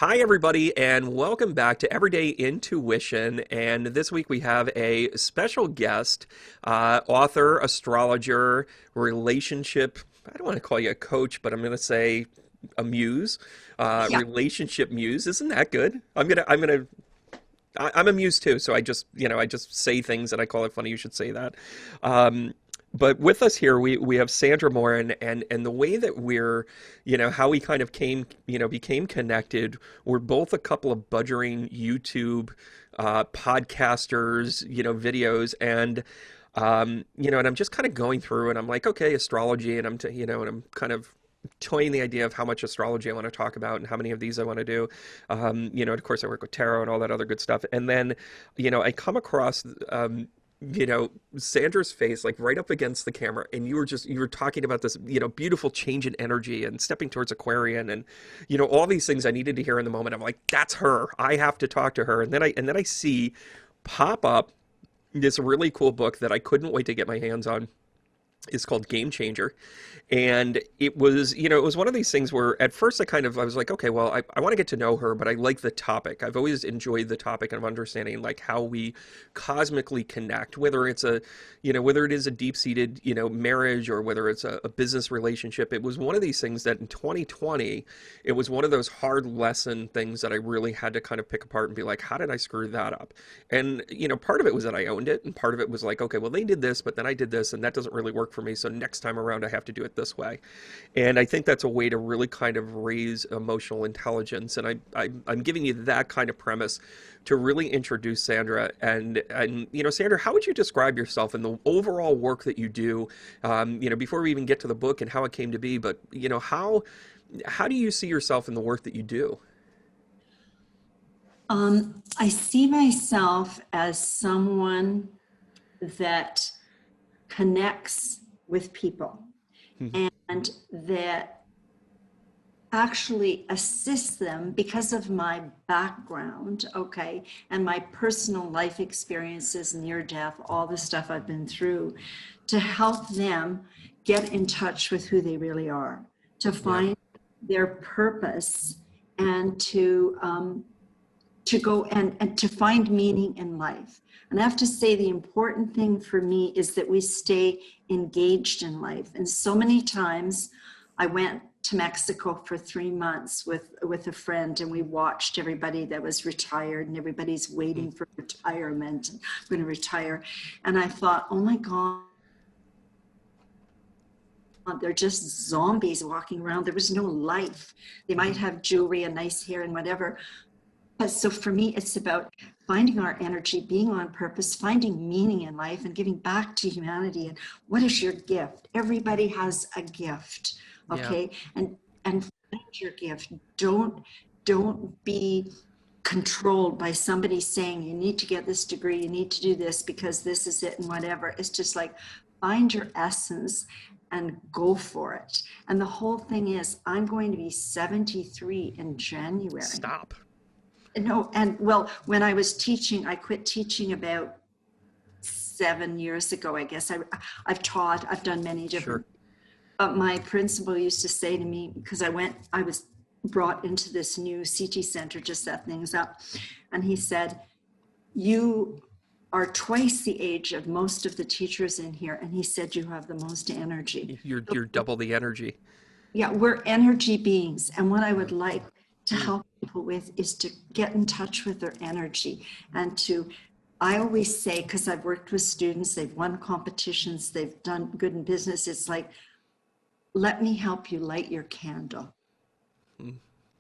Hi, everybody, and welcome back to Everyday Intuition. And this week we have a special guest, author, astrologer, relationship. I don't want to call you a coach, but I'm going to say a muse, Yeah. relationship muse. Isn't that good? I'm a muse too, so I just say things and I call it funny. You should say that. Um, but with us here, we have Sandra Moren, and the way that how we kind of became connected. We're both a couple of budgering YouTube podcasters, videos, and I'm just kind of going through, and I'm like, okay, astrology, and and I'm kind of toying the idea of how much astrology I want to talk about and how many of these I want to do. Of course, I work with tarot and all that other good stuff. And then, I come across, Sandra's face like right up against the camera, and you were talking about this, beautiful change in energy and stepping towards Aquarian, and all these things I needed to hear in the moment. I'm like, that's her. I have to talk to her. And then I see pop up this really cool book that I couldn't wait to get my hands on. It's called Game Changer. And it was one of these things where at first I was like, okay, well, I want to get to know her, but I like the topic. I've always enjoyed the topic of understanding like how we cosmically connect, whether it is a deep-seated, marriage, or whether it's a business relationship. It was one of these things that in 2020, it was one of those hard lesson things that I really had to kind of pick apart and be like, how did I screw that up? And, part of it was that I owned it, and part of it was like, okay, well, they did this, but then I did this, and that doesn't really work for me. So next time around, I have to do it this way. And I think that's a way to really kind of raise emotional intelligence. And I'm giving you that kind of premise to really introduce Sandra. And Sandra, how would you describe yourself and the overall work that you do? Before we even get to the book and how it came to be, but how do you see yourself in the work that you do? I see myself as someone that connects with people and that actually assists them because of my background, okay, and my personal life experiences, near death, all the stuff I've been through, to help them get in touch with who they really are, to Yeah. find their purpose, and to go and to find meaning in life. And I have to say, the important thing for me is that we stay engaged in life. And so many times I went to Mexico for 3 months with a friend, and we watched everybody that was retired, and everybody's waiting for retirement, and I'm going to retire. And I thought, oh my God, they're just zombies walking around. There was no life. They might have jewelry and nice hair and whatever. So for me, it's about finding our energy, being on purpose, finding meaning in life, and giving back to humanity. And what is your gift? Everybody has a gift, Yeah. okay? And find your gift. Don't be controlled by somebody saying you need to get this degree, you need to do this because this is it and whatever. It's just like find your essence and go for it. And the whole thing is, I'm going to be 73 in January. Stop. No, and well, when I was teaching, I quit teaching about 7 years ago, I guess. I've taught, I've done many different, Sure. but my principal used to say to me, because I was brought into this new CT center to set things up. And he said, you are twice the age of most of the teachers in here. And he said, you have the most energy. You're double the energy. Yeah, we're energy beings. And what I would Yeah. like to help people with is to get in touch with their energy and I always say, because I've worked with students, they've won competitions, they've done good in business. It's like, let me help you light your candle.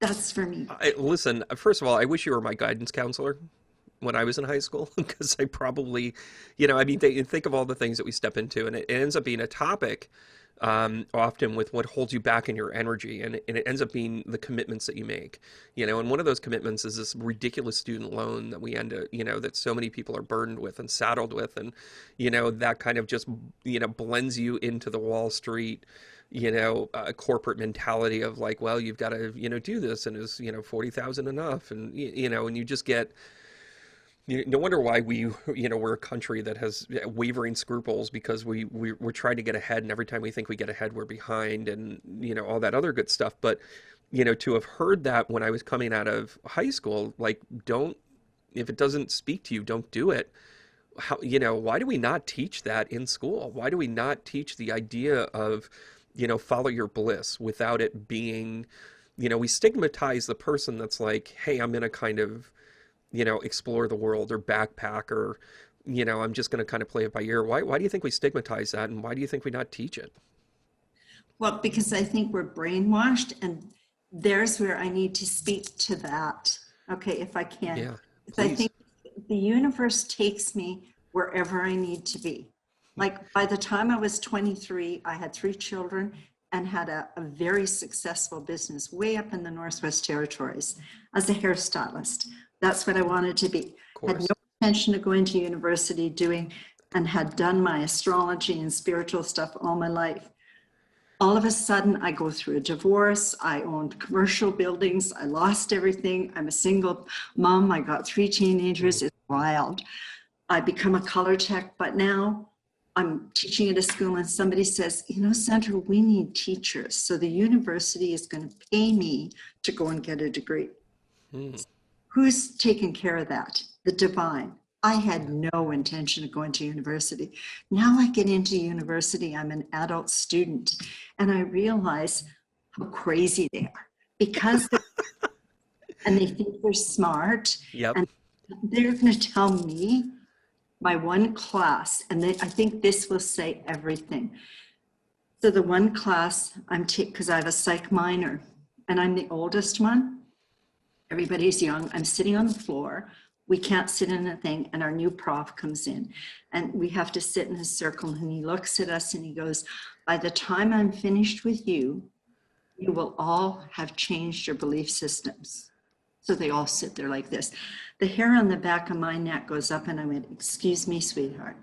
That's for me. Listen, first of all, I wish you were my guidance counselor when I was in high school, because I probably, think of all the things that we step into, and it ends up being a topic often with what holds you back in your energy, and it ends up being the commitments that you make, and one of those commitments is this ridiculous student loan that we end up, that so many people are burdened with and saddled with, and, that kind of just, blends you into the Wall Street, corporate mentality of like, well, you've got to, do this, and is, 40,000 enough, and, and you just get, no wonder why we're a country that has wavering scruples, because we're trying to get ahead, and every time we think we get ahead, we're behind, and all that other good stuff. But to have heard that when I was coming out of high school, like, don't, if it doesn't speak to you, don't do it. How, why do we not teach that in school? Why do we not teach the idea of, follow your bliss without it being, we stigmatize the person that's like, hey, I'm gonna kind of, explore the world or backpack or, I'm just gonna kind of play it by ear. Why do you think we stigmatize that, and why do you think we not teach it? Well, because I think we're brainwashed, and there's where I need to speak to that. Okay, if I can. Yeah, I please. think the universe takes me wherever I need to be. Like by the time I was 23, I had 3 children and had a very successful business way up in the Northwest Territories as a hairstylist. That's what I wanted to be. Of Had no course. intention of going to university doing and had done my astrology and spiritual stuff all my life. All of a sudden, I go through a divorce. I owned commercial buildings. I lost everything. I'm a single mom. I got 3 teenagers. Mm. It's wild. I become a color tech, but now I'm teaching at a school and somebody says, Sandra, we need teachers. So the university is going to pay me to go and get a degree. Mm. Who's taking care of that? The divine. I had Yeah. no intention of going to university. Now I get into university, I'm an adult student, and I realize how crazy they are because and they think they're smart, Yep. and they're going to tell me my one class, and I think this will say everything. So the one class I'm taking, because I have a psych minor and I'm the oldest one, everybody's young. I'm sitting on the floor. We can't sit in a thing. And our new prof comes in and we have to sit in a circle. And he looks at us and he goes, by the time I'm finished with you, you will all have changed your belief systems. So they all sit there like this. The hair on the back of my neck goes up and I went, excuse me, sweetheart.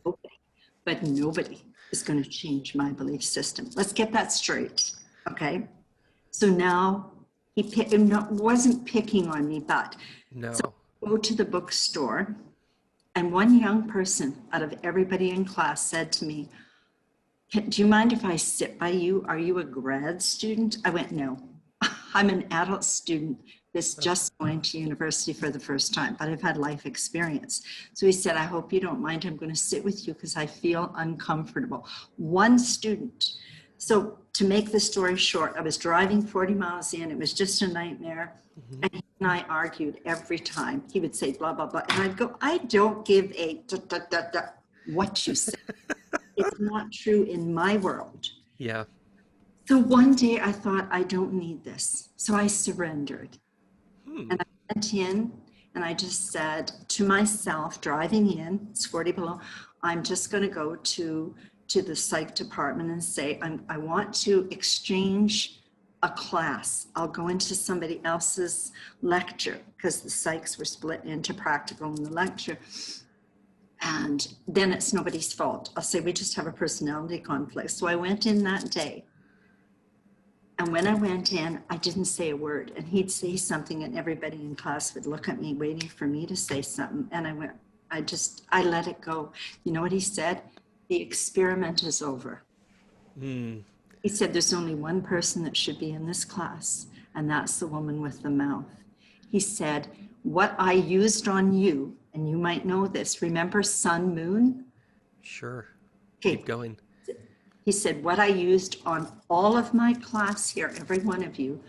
Nobody, but nobody is going to change my belief system. Let's get that straight. Okay. So now he wasn't picking on me, but so No. I go to the bookstore and one young person out of everybody in class said to me, do you mind if I sit by you? Are you a grad student? I went, no, I'm an adult student that's just going to university for the first time, but I've had life experience. So he said, I hope you don't mind. I'm going to sit with you because I feel uncomfortable. One student. So to make the story short, I was driving 40 miles in. It was just a nightmare. Hmm. And he and I argued every time. He would say, blah, blah, blah. And I'd go, I don't give a da, da, da, da, what you say. It's not true in my world. Yeah. So one day I thought, I don't need this. So I surrendered. Hmm. And I went in and I just said to myself, driving in, it's 40 below, I'm just going to go to the psych department and say, I want to exchange a class. I'll go into somebody else's lecture because the psychs were split into practical and the lecture. And then it's nobody's fault. I'll say, we just have a personality conflict. So I went in that day. And when I went in, I didn't say a word. And he'd say something and everybody in class would look at me waiting for me to say something. And I let it go. You know what he said? The experiment is over. Hmm. He said, there's only one person that should be in this class, and that's the woman with the mouth. He said, what I used on you, and you might know this, remember sun, moon? Sure. Keep Okay. going. He said, what I used on all of my class here, every one of you,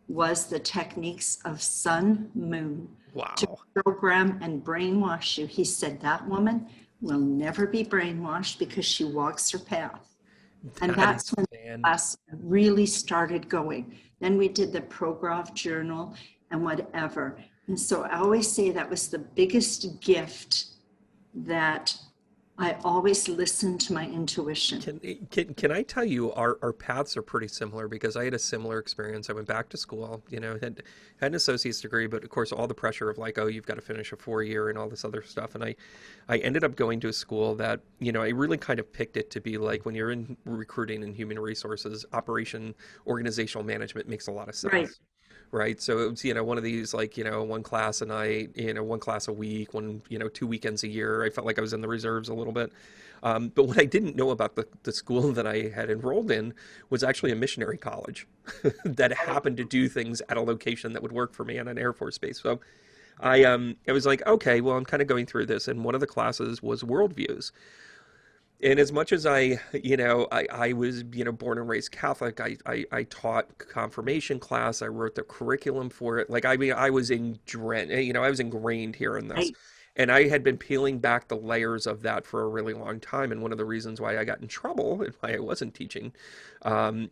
was the techniques of sun, moon to Wow. program and brainwash you. He said, that woman will never be brainwashed because she walks her path. And That is that's when the fan. class really started going. Then we did the ProGraph journal and whatever. And so I always say that was the biggest gift, that I always listened to my intuition. Can I tell you our paths are pretty similar because I had a similar experience. I went back to school, had an associate's degree, but of course all the pressure of like, oh, you've got to finish a 4 year and all this other stuff. And I ended up going to a school that, I really kind of picked it to be like when you're in recruiting and human resources, organizational management makes a lot of sense. Right. right? So it was, one of these like, one class a night, one class a week, 2 weekends a year. I felt like I was in the reserves a little bit. But what I didn't know about the school that I had enrolled in was actually a missionary college that happened to do things at a location that would work for me on an Air Force base. So I was like, okay, well, I'm kind of going through this, and one of the classes was worldviews. And as much as I was, born and raised Catholic, I taught confirmation class. I wrote the curriculum for it. Like, I mean, I was I was ingrained here in this. Right. And I had been peeling back the layers of that for a really long time. And one of the reasons why I got in trouble and why I wasn't teaching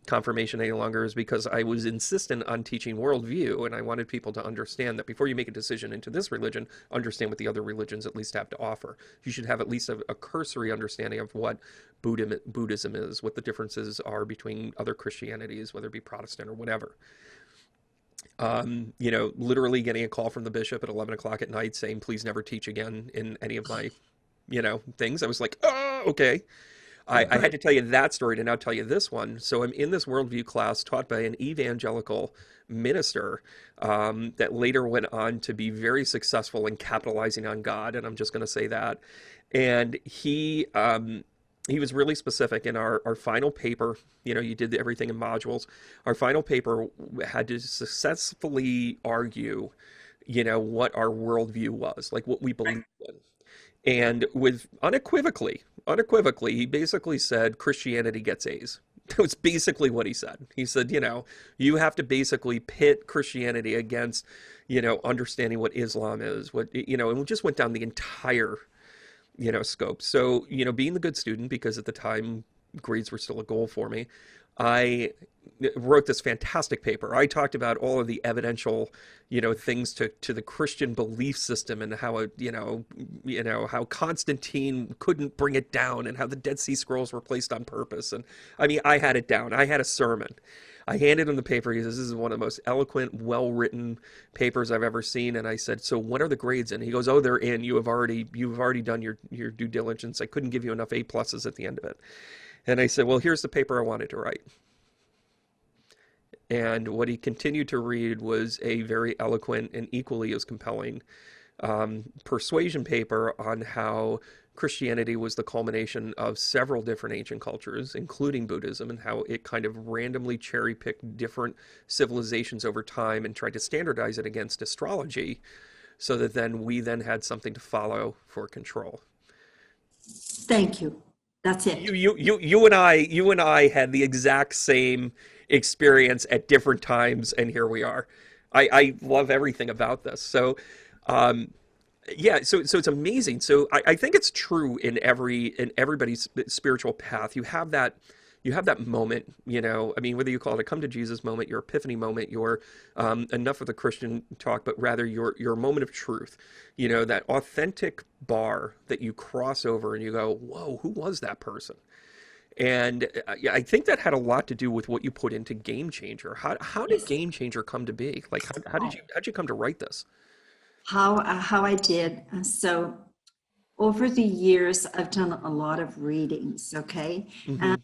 confirmation any longer is because I was insistent on teaching worldview. And I wanted people to understand that before you make a decision into this religion, understand what the other religions at least have to offer. You should have at least a cursory understanding of what Buddhism is, what the differences are between other Christianities, whether it be Protestant or whatever. Literally getting a call from the bishop at 11 o'clock at night saying, please never teach again in any of my, things. I was like, oh, okay. I had to tell you that story to now tell you this one. So I'm in this worldview class taught by an evangelical minister that later went on to be very successful in capitalizing on God. And I'm just going to say that. And he was really specific in our final paper. You did everything in modules. Our final paper had to successfully argue, what our worldview was, like what we believed in. And with unequivocally, he basically said Christianity gets A's. That was basically what he said. He said, you have to basically pit Christianity against, understanding what Islam is, and we just went down the entire scope. So, being the good student, because at the time grades were still a goal for me, I wrote this fantastic paper. I talked about all of the evidential, things to the Christian belief system and how it, how Constantine couldn't bring it down and how the Dead Sea Scrolls were placed on purpose. And I mean, I had it down. I had a sermon. I handed him the paper. He says, this is one of the most eloquent, well-written papers I've ever seen. And I said, so what are the grades in? He goes, oh, they're in. You've already done your due diligence. I couldn't give you enough A pluses at the end of it. And I said, well, here's the paper I wanted to write. And what he continued to read was a very eloquent and equally as compelling persuasion paper on how Christianity was the culmination of several different ancient cultures, including Buddhism, and how it kind of randomly cherry-picked different civilizations over time and tried to standardize it against astrology so that we had something to follow for control. Thank you. That's it. You and I had the exact same experience at different times, and here we are. I love everything about this. So, yeah, so it's amazing. So I think it's true in everybody's spiritual path. You have that moment, I mean, whether you call it a come to Jesus moment, your epiphany moment, your enough of the Christian talk, but rather your moment of truth, that authentic bar that you cross over and you go, whoa, who was that person? And I think that had a lot to do with what you put into Game Changer. How did Game Changer come to be? Like, how'd you come to write this? How I did. So over the years, I've done a lot of readings, okay? Mm-hmm. And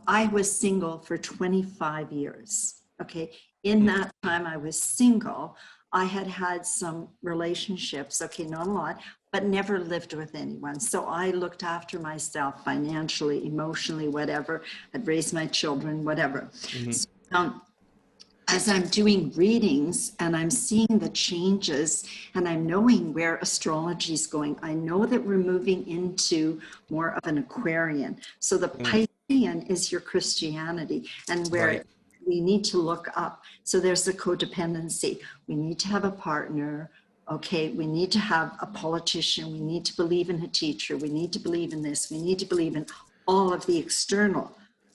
I was single for 25 years, okay? In that time I was single, I had had some relationships, okay, not a lot, but never lived with anyone. So I looked after myself financially, emotionally, whatever. I'd raised my children, whatever. Mm-hmm. So, as I'm doing readings and I'm seeing the changes and I'm knowing where astrology is going, I know that we're moving into more of an Aquarian. So the Piscean is your Christianity, and where Right. we need to look up. So there's the codependency. We need to have a partner. Okay, we need to have a politician. We need to believe in a teacher. We need to believe in this. We need to believe in all of the external.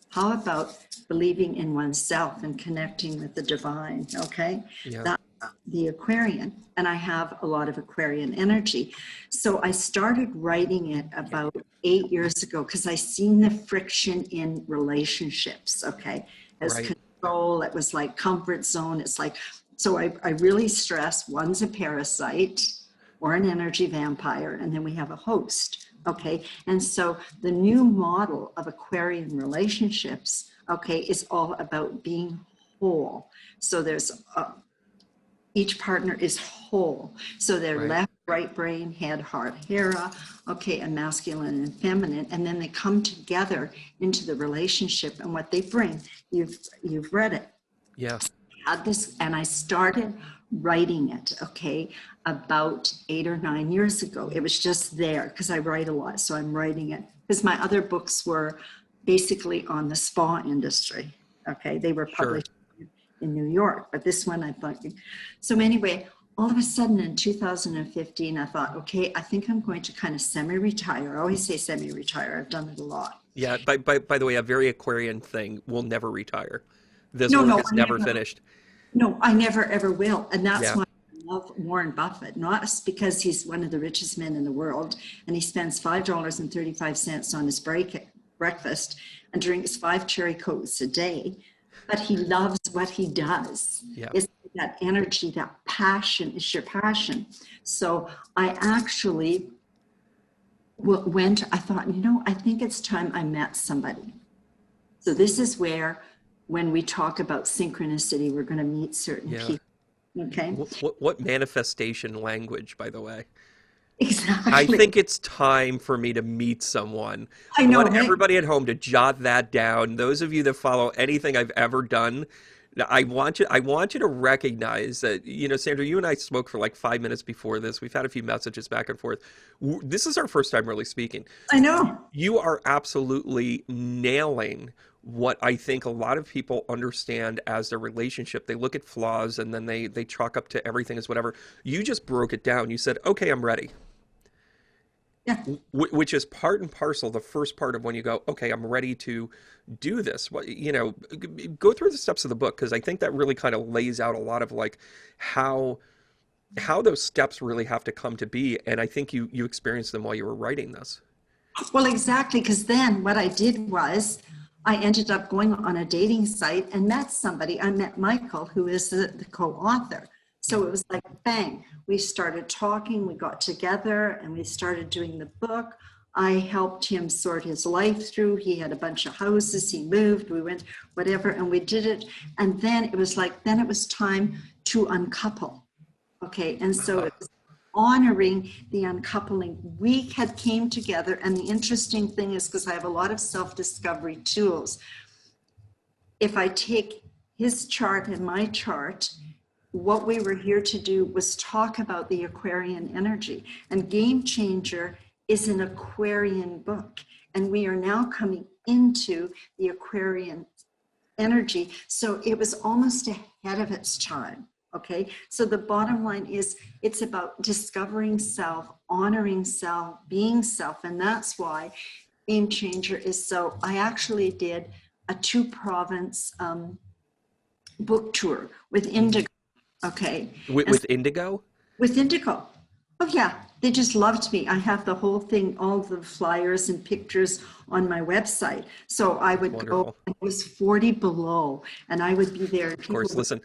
How about believing in oneself and connecting with the divine? Okay, Yeah. that's the Aquarian, and I have a lot of Aquarian energy. So I started writing it about 8 years ago because I seen the friction in relationships. Okay, as Right. control, it was like comfort zone. It's like, so I really stress one's a parasite or an energy vampire, and then we have a host. Okay, and so the new model of Aquarian relationships, okay, is all about being whole. So there's each partner is whole. So they're Right. left, right brain, head, heart, hera, okay, and masculine and feminine, and then they come together into the relationship and what they bring. You've read it. Yeah. Had this, and I started writing it, okay, about 8 or 9 years ago. It was just there because I write a lot, so I'm writing it. Because my other books were basically on the spa industry, okay? They were Sure. published in New York, but this one I thought, so anyway, all of a sudden in 2015, I thought, okay, I think I'm going to kind of semi-retire. I always say semi-retire. I've done it a lot. Yeah. By the way, a very Aquarian thing, will never retire. This No, work no, is never finished. I never ever will. And that's Yeah. why I love Warren Buffett, not because he's one of the richest men in the world and he spends $5.35 on his breakfast and drinks 5 cherry cokes a day, but he loves what he does. Yeah. It's that energy, that passion is your passion. So I actually I thought, I think it's time I met somebody. So this is where, when we talk about synchronicity, we're going to meet certain Yeah. people. Okay. What manifestation language, by the way? I Exactly. think it's time for me to meet someone. I I know, want right? everybody at home to jot that down. Those of you that follow anything I've ever done, I want you to recognize that, Sandra, you and I spoke for like 5 minutes before this. We've had a few messages back and forth. This is our first time really speaking. I know. You are absolutely nailing what I think a lot of people understand as their relationship. They look at flaws and then they chalk up to everything as whatever. You just broke it down. You said, "Okay, I'm ready." Yeah. Which is part and parcel the first part of when you go, "Okay, I'm ready to do this." Go through the steps of the book, because I think that really kind of lays out a lot of like how those steps really have to come to be, and I think you experienced them while you were writing this. Well, exactly. Because then what I did was I ended up going on a dating site and met somebody. I met Michael, who is the co-author. So it was like, bang, we started talking, we got together and we started doing the book. I helped him sort his life through. He had a bunch of houses, he moved, we went, whatever, and we did it. And then it was like, then it was time to uncouple. Okay, and so it was honoring the uncoupling. We had came together, and the interesting thing is, because I have a lot of self-discovery tools, if I take his chart and my chart, what we were here to do was talk about the Aquarian energy. And Game Changer is an Aquarian book, and we are now coming into the Aquarian energy. So it was almost ahead of its time. Okay, so the bottom line is it's about discovering self, honoring self, being self, and that's why Game Changer is so. I actually did a 2-province book tour with Mhm. Indigo. Okay, and With Indigo? with Indigo. Oh yeah, they just loved me. I have the whole thing, all the flyers and pictures on my website. So I That's would go, wonderful. it was 40 below, and I would be there. And Of people course. would,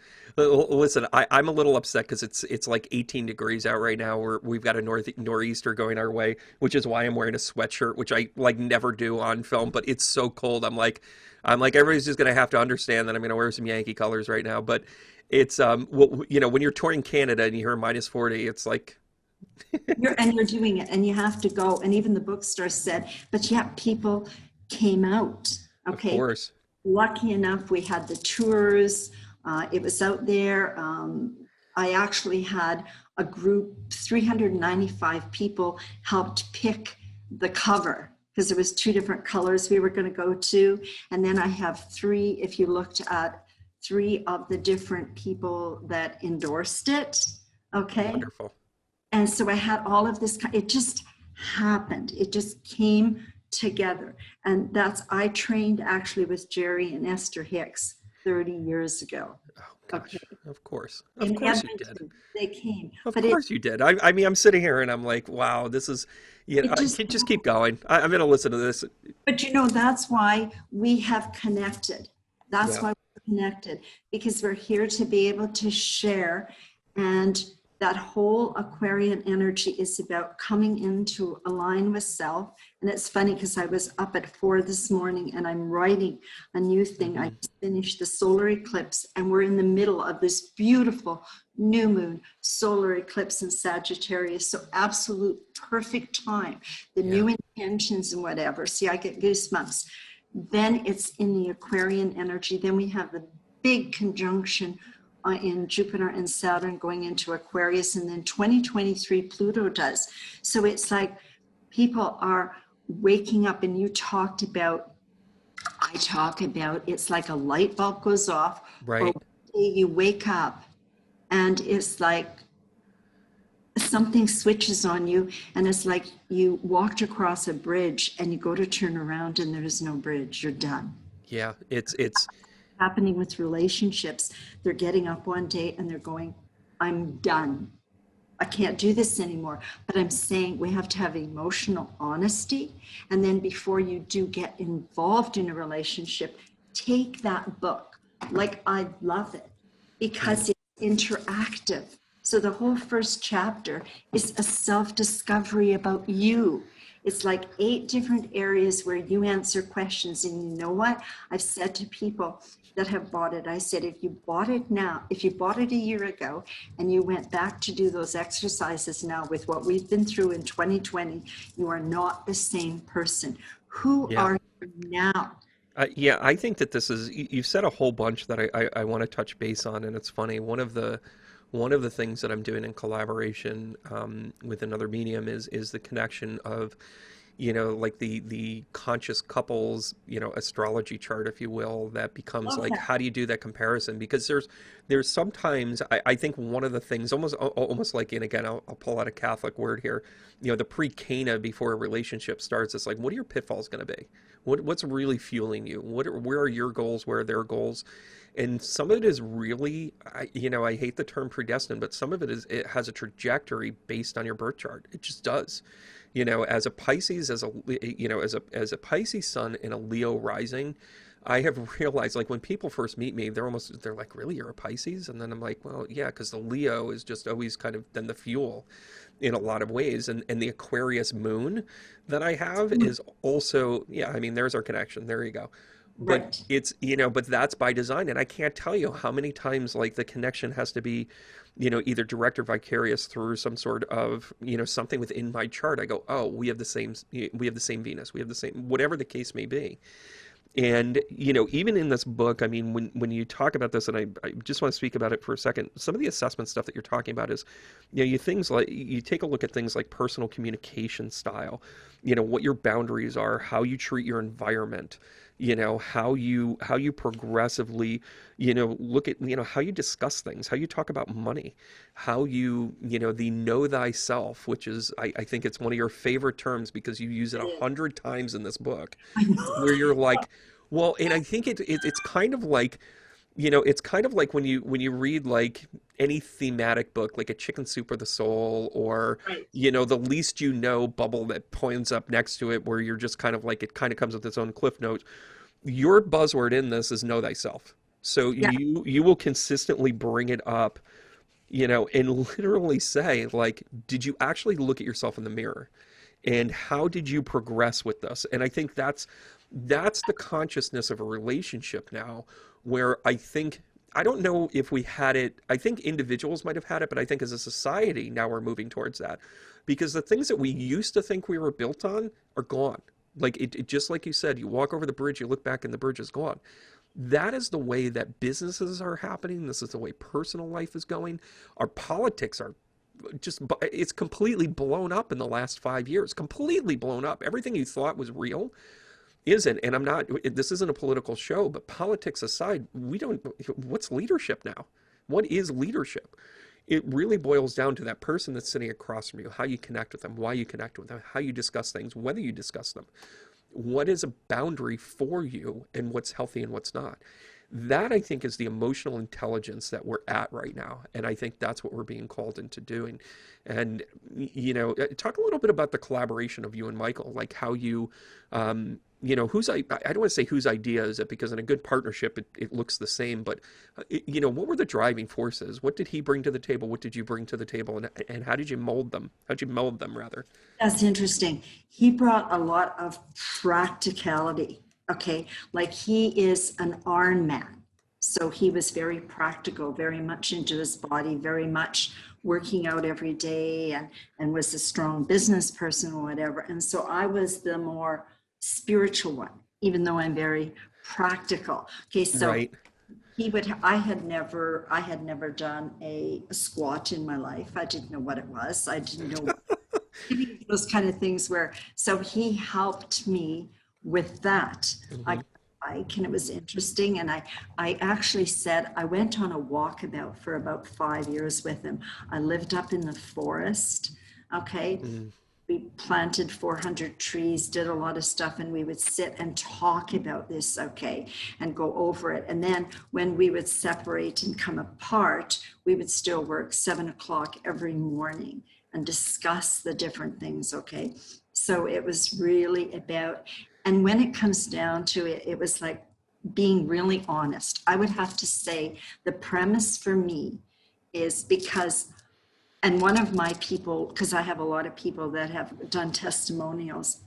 Listen. I'm a little upset because it's like 18 degrees out right now. We've got a nor'easter going our way, which is why I'm wearing a sweatshirt, which I like never do on film. But it's so cold. I'm like everybody's just gonna have to understand that I'm gonna wear some Yankee colors right now. But it's when you're touring Canada and you hear -40, it's like you're doing it, and you have to go. And even the bookstore said, but yet people came out. of Okay, course. lucky enough, we had the tours. It was out there. I actually had a group, 395 people helped pick the cover because there was 2 different colors we were going to go to. And then I have 3, if you looked at 3 of the different people that endorsed it. Okay. Wonderful. And so I had all of this, it just happened. It just came together. And I trained actually with Jerry and Esther Hicks 30 years ago. Oh Okay. gosh. Of course. Of In course you did. Edmonton, they came. Of But it, course you did. I mean, I'm sitting here and I'm like, wow, this is, it just, just keep going. I'm going to listen to this. but that's why we have connected. That's Yeah. why we're connected, because we're here to be able to share. And that whole Aquarian energy is about coming into align with self. And it's funny because I was up at 4 this morning and I'm writing a new thing. I Hmm. just finished the solar eclipse and we're in the middle of this beautiful new moon solar eclipse in Sagittarius. So absolute perfect time. The Yeah. new intentions and whatever. See, I get goosebumps. Then it's in the Aquarian energy. Then we have the big conjunction in Jupiter and Saturn going into Aquarius, and then 2023 Pluto does. So it's like people are waking up, and I talk about, it's like a light bulb goes off, or Right. you wake up and it's like something switches on you, and it's like you walked across a bridge and you go to turn around and there is no bridge, you're done. Yeah. It's Happening with relationships. They're getting up one day and they're going, I'm done. I can't do this anymore. But I'm saying we have to have emotional honesty. And then before you do get involved in a relationship, take that book. Like, I love it yeah. because it's interactive. So the whole first chapter is a self-discovery about you. It's like 8 different areas where you answer questions. And you know what? I've said to people that have bought it, I said, if you bought it now, if you bought it a year ago and you went back to do those exercises now with what we've been through in 2020, you are not the same person. Who Yeah. are you now? Yeah, I think that you've said a whole bunch that I want to touch base on, and it's funny. One of the things that I'm doing in collaboration with another medium is the connection of, like the conscious couples, astrology chart, if you will, that becomes Love like, that. how do you do that comparison? Because there's sometimes I think one of the things almost like, and again, I'll pull out a Catholic word here, the pre-Cana before a relationship starts. It's like, what are your pitfalls going to be? What's really fueling you? Where are your goals? Where are their goals? And some of it is really, I hate the term predestined, but some of it has a trajectory based on your birth chart. It just does. As a Pisces, as a Pisces sun and a Leo rising, I have realized, like, when people first meet me, they're like, really, you're a Pisces? And then I'm like, well, yeah, because the Leo is just always kind of been the fuel in a lot of ways. And the Aquarius moon that I have is also, yeah, I mean, there's our connection. There you go. But Right. but that's by design. And I can't tell you how many times, like, the connection has to be, either direct or vicarious through some sort of, something within my chart. I go, oh, we have the same Venus, we have the same, whatever the case may be. And, even in this book, I mean, when you talk about this, and I just want to speak about it for a second, some of the assessment stuff that you're talking about is, you take a look at things like personal communication style, what your boundaries are, how you treat your environment, how you progressively, look at, how you discuss things, how you talk about money, how the know thyself, which is, I think it's one of your favorite terms because you use it It a is. hundred times in this book, I know. where you're like, well, and I think it's kind of like, it's kind of like when you read like any thematic book, like a Chicken Soup for the Soul, or Right. the least bubble that points up next to it, where you're just kind of like, it kind of comes with its own cliff notes. Your buzzword in this is know thyself. So Yeah. you will consistently bring it up, and literally say, like, did you actually look at yourself in the mirror? And how did you progress with this? And I think that's the consciousness of a relationship now, where I don't know if we had it. I think individuals might have had it, but I think as a society now we're moving towards that, because the things that we used to think we were built on are gone. Like, it just like you said, you walk over the bridge, you look back, and the bridge is gone. That is the way that businesses are happening. This is the way personal life is going. Our politics are just, it's completely blown up in the last 5 years. Completely blown up. Everything you thought was real isn't. And this isn't a political show, but politics aside, what's leadership now? What is leadership? It really boils down to that person that's sitting across from you, how you connect with them, why you connect with them, how you discuss things, whether you discuss them. What is a boundary for you, and what's healthy and what's not? That, I think, is the emotional intelligence that we're at right now. And I think that's what we're being called into doing. And, talk a little bit about the collaboration of you and Michael, like how you, I don't want to say whose idea is it, because in a good partnership, it looks the same, but, what were the driving forces? What did he bring to the table? What did you bring to the table? And how did you mold them? How'd you mold them, rather? That's interesting. He brought a lot of practicality. Okay. Like he is an Iron Man. So he was very practical, very much into his body, very much working out every day and was a strong business person or whatever. And so I was the more spiritual one, even though I'm very practical. Okay. So Right. I had never done a squat in my life. I didn't know what it was. I didn't know those kind of things where, so he helped me with that. I Hmm. got a bike and it was interesting. And I actually said, I went on a walkabout for about 5 years with him. I lived up in the forest. Okay. Mm. We planted 400 trees, did a lot of stuff, and we would sit and talk about this, okay, and go over it. And then when we would separate and come apart, we would still work 7 o'clock every morning and discuss the different things, okay? So it was really about, and when it comes down to it, it was like being really honest. I would have to say the premise for me is because, and one of my people, because I have a lot of people that have done testimonials,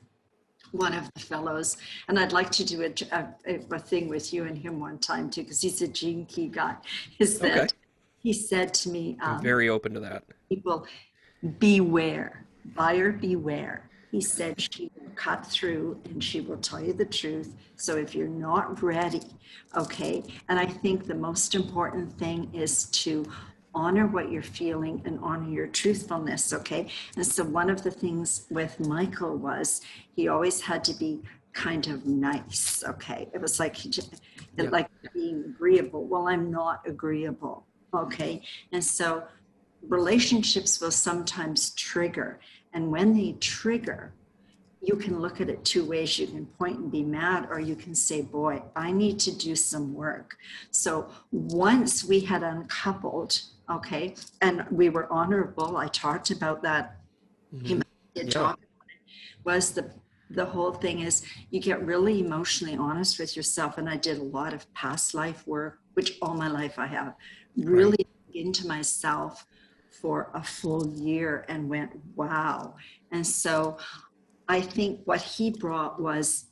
one of the fellows, and I'd like to do a thing with you and him one time too, because he's a gene key guy, is Okay. that he said to me, I'm very open to that. people, beware, buyer beware. He said she will cut through and she will tell you the truth. So if you're not ready, okay. And I think the most important thing is to honor what you're feeling and honor your truthfulness, okay. And so one of the things with Michael was he always had to be kind of nice, okay. It was like Yeah. like being agreeable. Well, I'm not agreeable, okay. And so relationships will sometimes trigger. And when they trigger, you can look at it two ways. You can point and be mad, or you can say, boy, I need to do some work. So once we had uncoupled, okay, and we were honorable, I talked about that. Hmm. He did Yeah. talk, was the whole thing is you get really emotionally honest with yourself. And I did a lot of past life work, which all my life I have, Right. really into myself for a full year and went, wow. And so I think what he brought was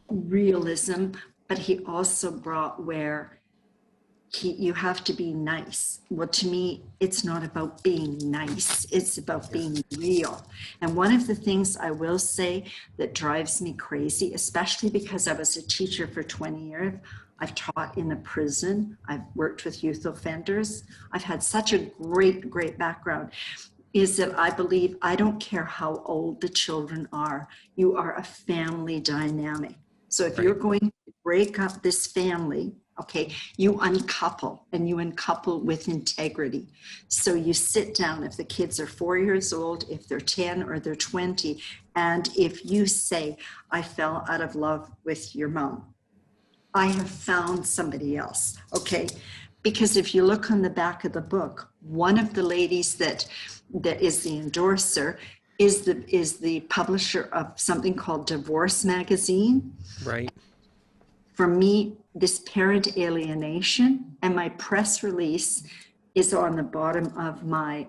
realism, but he also brought where you have to be nice. Well, to me, it's not about being nice. It's about Yeah. being real. And one of the things I will say that drives me crazy, especially because I was a teacher for 20 years, I've taught in a prison, I've worked with youth offenders, I've had such a great background, is that I believe I don't care how old the children are, you are a family dynamic. So if you're Right. going to break up this family, okay, you uncouple and you uncouple with integrity. So you sit down if the kids are 4 years old, if they're 10 or they're 20, and if you say, I fell out of love with your mom, I have found somebody else, okay? Because if you look on the back of the book, one of the ladies that is the endorser is the publisher of something called Divorce Magazine. Right. For me, this parent alienation, and my press release is on the bottom of my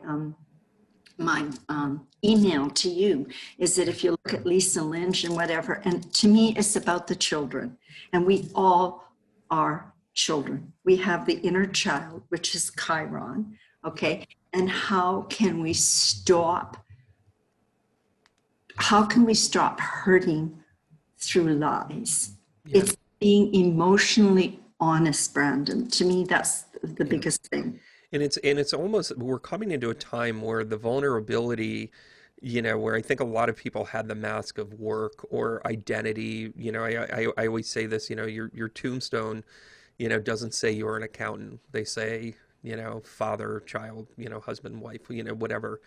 email to you, is that if you look at Lisa Lynch and whatever, and to me, it's about the children. And we all are children. We have the inner child, which is Chiron, Yep. okay? And how can we stop hurting through lies? Yeah. It's being emotionally honest, Brandon. To me, that's the Yeah. biggest thing. And it's almost, we're coming into a time where the vulnerability, where I think a lot of people had the mask of work or identity. I always say this, your tombstone, doesn't say you're an accountant. They say, father, child, husband, wife, whatever.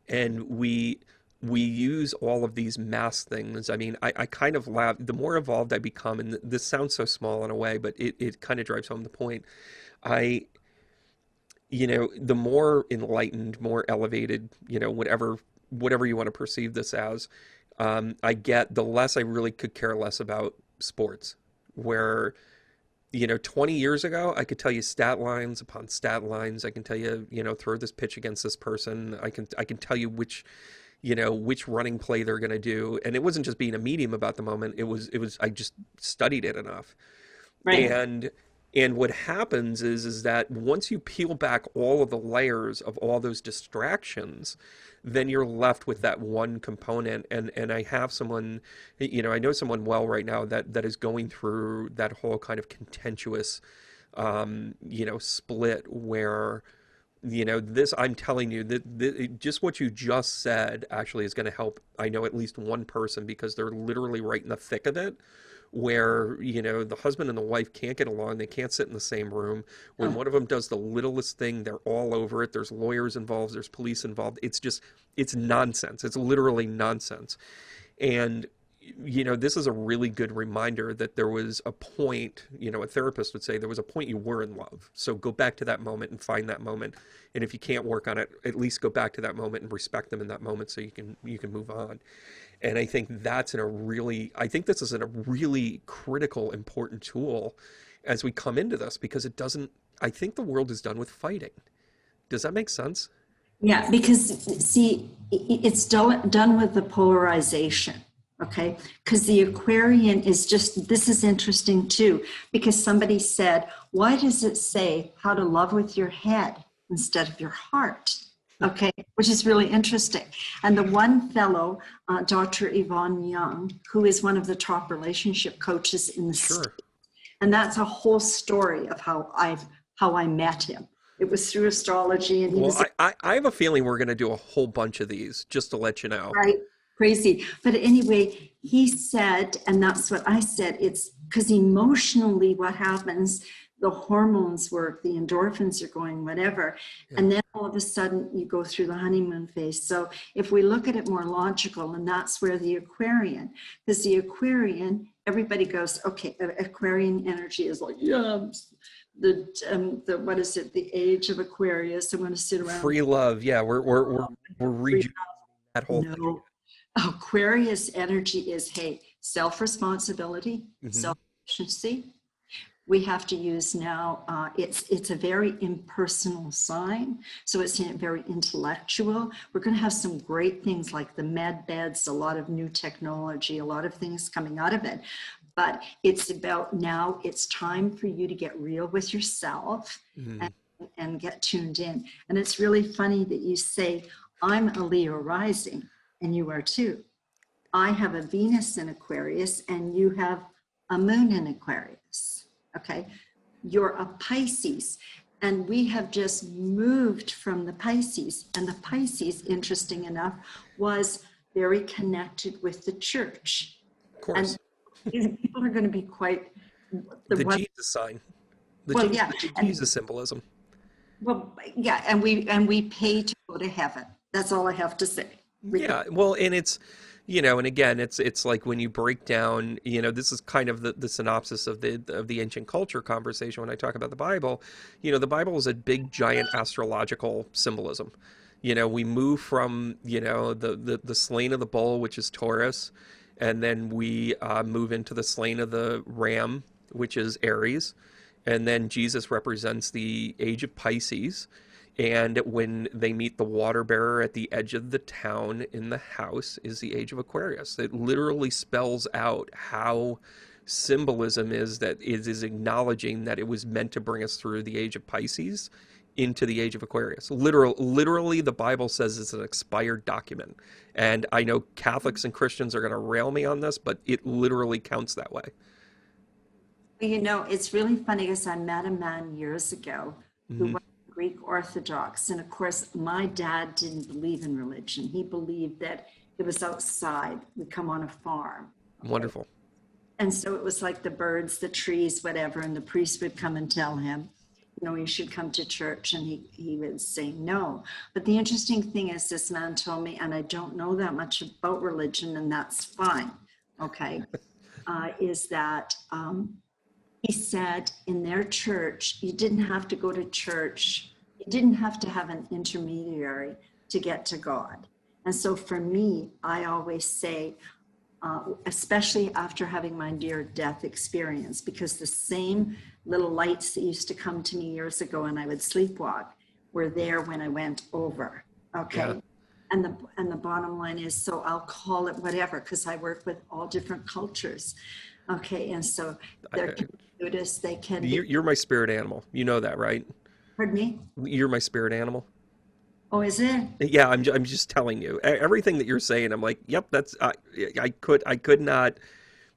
And we use all of these mask things. I mean, I kind of laugh. The more evolved I become, and this sounds so small in a way, but it kind of drives home the point. I the more enlightened, more elevated, whatever you want to perceive this as, I get, the less I really could care less about sports. Where, 20 years ago, I could tell you stat lines upon stat lines. I can tell you, throw this pitch against this person. I can tell you which running play they're going to do. And it wasn't just being a medium about the moment. It was I just studied it enough. Right. And what happens is that once you peel back all of the layers of all those distractions, then you're left with that one component. And I have someone, I know someone well right now that is going through that whole kind of contentious split where, this, I'm telling you that just what you just said actually is going to help, I know, at least one person, because they're literally right in the thick of it, where, the husband and the wife can't get along. They can't sit in the same room. When Oh, one of them does the littlest thing, they're all over it. There's lawyers involved, there's police involved. It's nonsense. It's literally nonsense. And, this is a really good reminder that there was a point, a therapist would say there was a point you were in love. So go back to that moment and find that moment. And if you can't work on it, at least go back to that moment and respect them in that moment so you can move on. And I think I think this is a really critical, important tool as we come into this, because I think the world is done with fighting. Does that make sense? yeah, because see, it's done with the polarization. Okay, because the Aquarian is just, this is interesting too, because somebody said, why does it say how to love with your head instead of your heart? Okay, which is really interesting. And the one fellow, Dr. Yvonne Young, who is one of the top relationship coaches in the state, Sure. and that's a whole story of how I met him. It was through astrology, and he Well, was I have a feeling we're going to do a whole bunch of these, just to let you know. right, crazy. But anyway, he said, and that's what I said, it's because emotionally what happens, the hormones work, the endorphins are going, whatever. Yeah. And then all of a sudden you go through the honeymoon phase. So if we look at it more logical, and that's where the Aquarian, because the Aquarian, everybody goes, okay, Aquarian energy is like, yeah, the what is it, the age of Aquarius. I'm going to sit around. Free love. Yeah, we're rejuvenating that whole thing. No, Aquarius energy is, hey, self-responsibility, Hmm. self-efficiency. We have to use now, it's a very impersonal sign, so it's very intellectual. We're going to have some great things like the med beds, a lot of new technology, a lot of things coming out of it. But it's about, now it's time for you to get real with yourself Hmm. and get tuned in. And it's really funny that you say, I'm a Leo rising, and you are too. I have a Venus in Aquarius, and you have a moon in Aquarius. Okay. You're a Pisces. And we have just moved from the Pisces. And the Pisces, interesting enough, was very connected with the church. Of And course. these people are going to be quite the The what, Jesus sign. The well, Jesus, yeah. the And Jesus symbolism. well, yeah, and we pay to go to heaven. That's all I have to say. We pay. Yeah, well, and it's, and again, it's like when you break down, this is kind of the synopsis of the ancient culture conversation when I talk about the Bible. The Bible is a big, giant astrological symbolism. We move from, the slain of the bull, which is Taurus, and then we move into the slain of the ram, which is Aries, and then Jesus represents the age of Pisces. And when they meet the water bearer at the edge of the town in the house is the age of Aquarius. It literally spells out how symbolism is acknowledging that it was meant to bring us through the age of Pisces into the age of Aquarius. Literally, the Bible says it's an expired document. And I know Catholics and Christians are going to rail me on this, but it literally counts that way. It's really funny because I met a man years ago who Hmm. was Greek Orthodox. And of course, my dad didn't believe in religion. He believed that it was outside. We come on a farm. Okay. Wonderful. And so it was like the birds, the trees, whatever. And the priest would come and tell him, you should come to church. And he would say no. But the interesting thing is, this man told me, and I don't know that much about religion, and that's fine. Okay. Is that, he said in their church, you didn't have to go to church. You didn't have to have an intermediary to get to God. And so for me, I always say, especially after having my near-death experience, because the same little lights that used to come to me years ago and I would sleepwalk were there when I went over. Okay. Yeah. And the bottom line is, so I'll call it whatever, because I work with all different cultures. Okay. And so there can be Buddhists, they can be, You're my spirit animal. You know that, right? pardon me? You're my spirit animal. Oh, is it? Yeah, I'm just telling you. Everything that you're saying, I'm like, yep, that's I could not.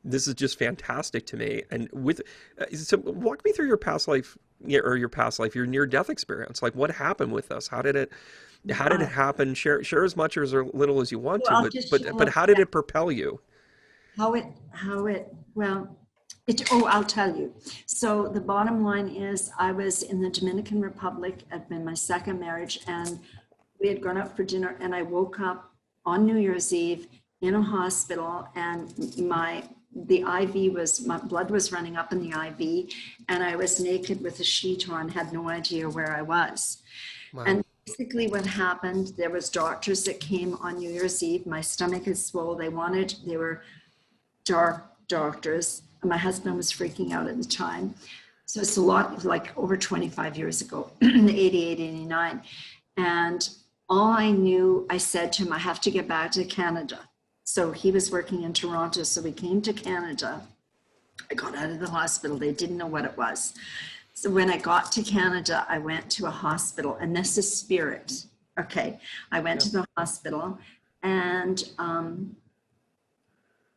This is just fantastic to me. And with so walk me through your past life, yeah, or your past life, your near death experience. Like what happened with us? How did it happen? Share as much or as little as you want Well, to, I'll just share but how did it propel you? well, I'll tell you. So the bottom line is I was in the Dominican Republic in my second marriage, and we had gone out for dinner, and I woke up on New Year's Eve in a hospital, and my blood was running up in the IV, and I was naked with a sheet on, had no idea where I was. Wow. And basically what happened, there was doctors that came on New Year's Eve. My stomach is swollen. They were dark doctors. My husband was freaking out at the time. So it's a lot, like over 25 years ago, 88, 89. And all I knew, I said to him, I have to get back to Canada. So he was working in Toronto. So we came to Canada. I got out of the hospital. They didn't know what it was. So when I got to Canada, I went to a hospital, and this is spirit. Okay. I went to the hospital, and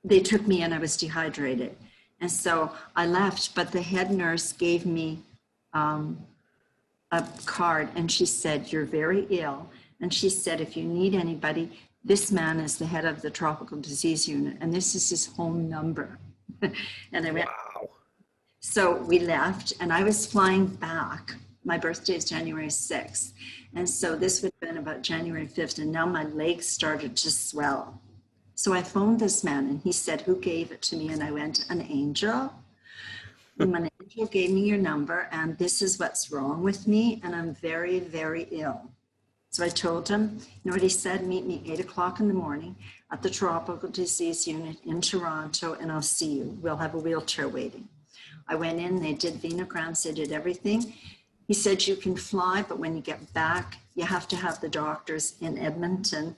they took me in. I was dehydrated. And so I left, but the head nurse gave me a card, and she said, you're very ill. And she said, if you need anybody, this man is the head of the tropical disease unit, and this is his home number. And I went, Wow. so we left, and I was flying back. My birthday is January 6th. And so this would have been about January 5th, and now my legs started to swell. So I phoned this man, and he said, who gave it to me? And I went, an angel. And an angel gave me your number, and this is what's wrong with me, and I'm very, very ill. So I told him, you know what he said? Meet me 8 o'clock in the morning at the tropical disease unit in Toronto, and I'll see you. We'll have a wheelchair waiting. I went in, they did venograms, they did everything. He said, you can fly, but when you get back, you have to have the doctors in Edmonton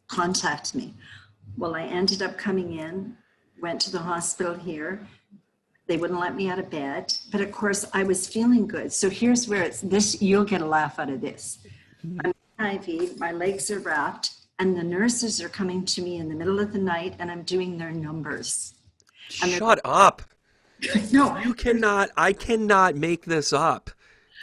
contact me. Well, I ended up coming in, went to the hospital here. They wouldn't let me out of bed, but of course I was feeling good. So here's where it's this, you'll get a laugh out of this. I'm in IV, my legs are wrapped, and the nurses are coming to me in the middle of the night, and I'm doing their numbers. Shut up. No, I cannot make this up.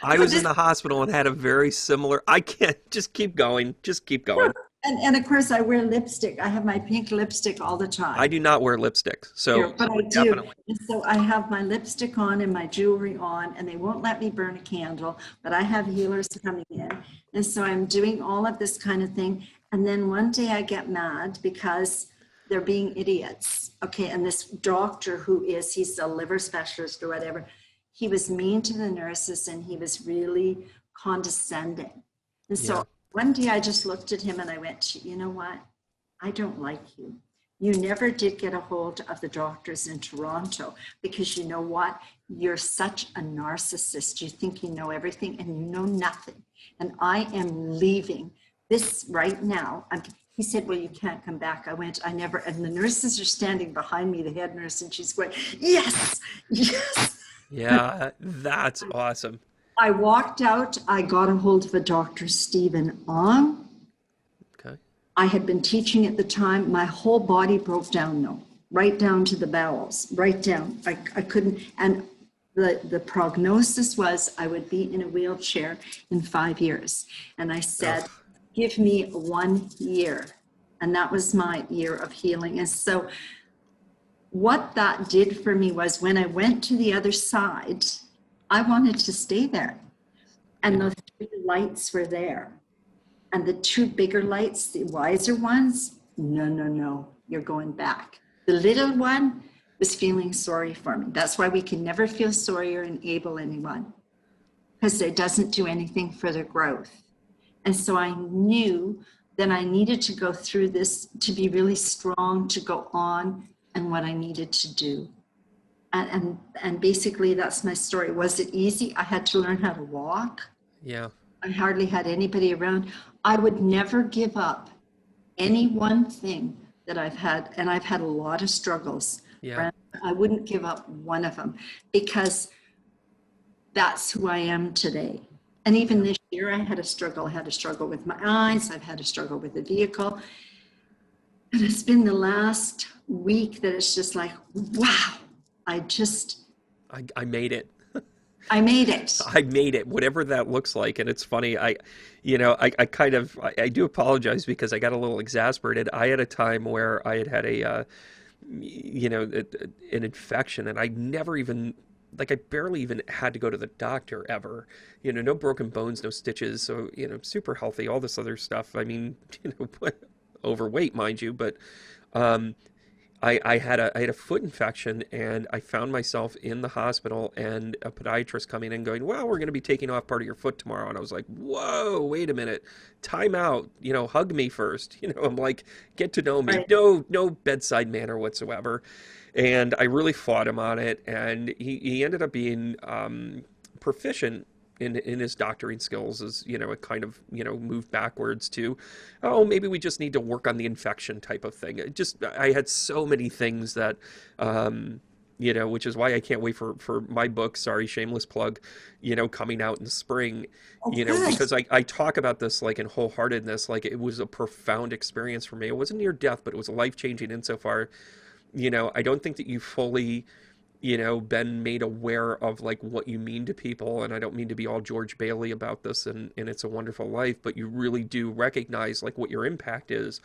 I was in the hospital and had a very similar, I can't, just keep going. Just keep going. and of course I wear lipstick. I have my pink lipstick all the time. I do not wear lipstick, so Here, but I do. definitely. And so I have my lipstick on and my jewelry on, and they won't let me burn a candle, but I have healers coming in. And so I'm doing all of this kind of thing. And then one day I get mad because they're being idiots. Okay. And this doctor he's a liver specialist or whatever, he was mean to the nurses, and he was really condescending. And so one day I just looked at him and I went, you know what? I don't like you. You never did get a hold of the doctors in Toronto, because you know what? You're such a narcissist. You think you know everything and you know nothing. And I am leaving this right now. He said, well, you can't come back. I went, I never, and the nurses are standing behind me, the head nurse, and she's going, yes, yes. Yeah, that's awesome. I walked out. I got a hold of a Dr. Stephen Ong. Okay. I had been teaching at the time. My whole body broke down, though, right down to the bowels, right down. I couldn't, and the prognosis was I would be in a wheelchair in 5 years. And I said, give me 1 year. And that was my year of healing. And so what that did for me was, when I went to the other side, I wanted to stay there. And those 3 lights were there. And the 2 bigger lights, the wiser ones, no, you're going back. The little one was feeling sorry for me. That's why we can never feel sorry or enable anyone, because it doesn't do anything for their growth. And so I knew then I needed to go through this to be really strong, to go on, and what I needed to do. And basically that's my story. Was it easy? I had to learn how to walk. Yeah. I hardly had anybody around. I would never give up any one thing that I've had, and I've had a lot of struggles. Yeah. I wouldn't give up one of them because that's who I am today. And even this year, I had a struggle. I had a struggle with my eyes. I've had a struggle with the vehicle. And it's been the last week that it's just like, wow, I made it. I made it. I made it, whatever that looks like. And it's funny, I do apologize because I got a little exasperated. I had a time where I had a, an infection, and I never even, like, I barely even had to go to the doctor ever. No broken bones, no stitches. So, super healthy, all this other stuff. I mean, overweight, mind you, but, I had a foot infection, and I found myself in the hospital, and a podiatrist coming in going, well, we're going to be taking off part of your foot tomorrow. And I was like, whoa, wait a minute, time out, hug me first. I'm like, get to know me. Right. No bedside manner whatsoever. And I really fought him on it, and he ended up being proficient in his doctoring skills. As it kind of moved backwards to, oh, maybe we just need to work on the infection type of thing. I had so many things that which is why I can't wait for my book, sorry, shameless plug, coming out in the spring. Oh, good. Because I talk about this like in wholeheartedness, like it was a profound experience for me. It wasn't near death, but it was life-changing insofar, I don't think that you fully been made aware of like what you mean to people. And I don't mean to be all George Bailey about this and It's a Wonderful Life, but you really do recognize like what your impact is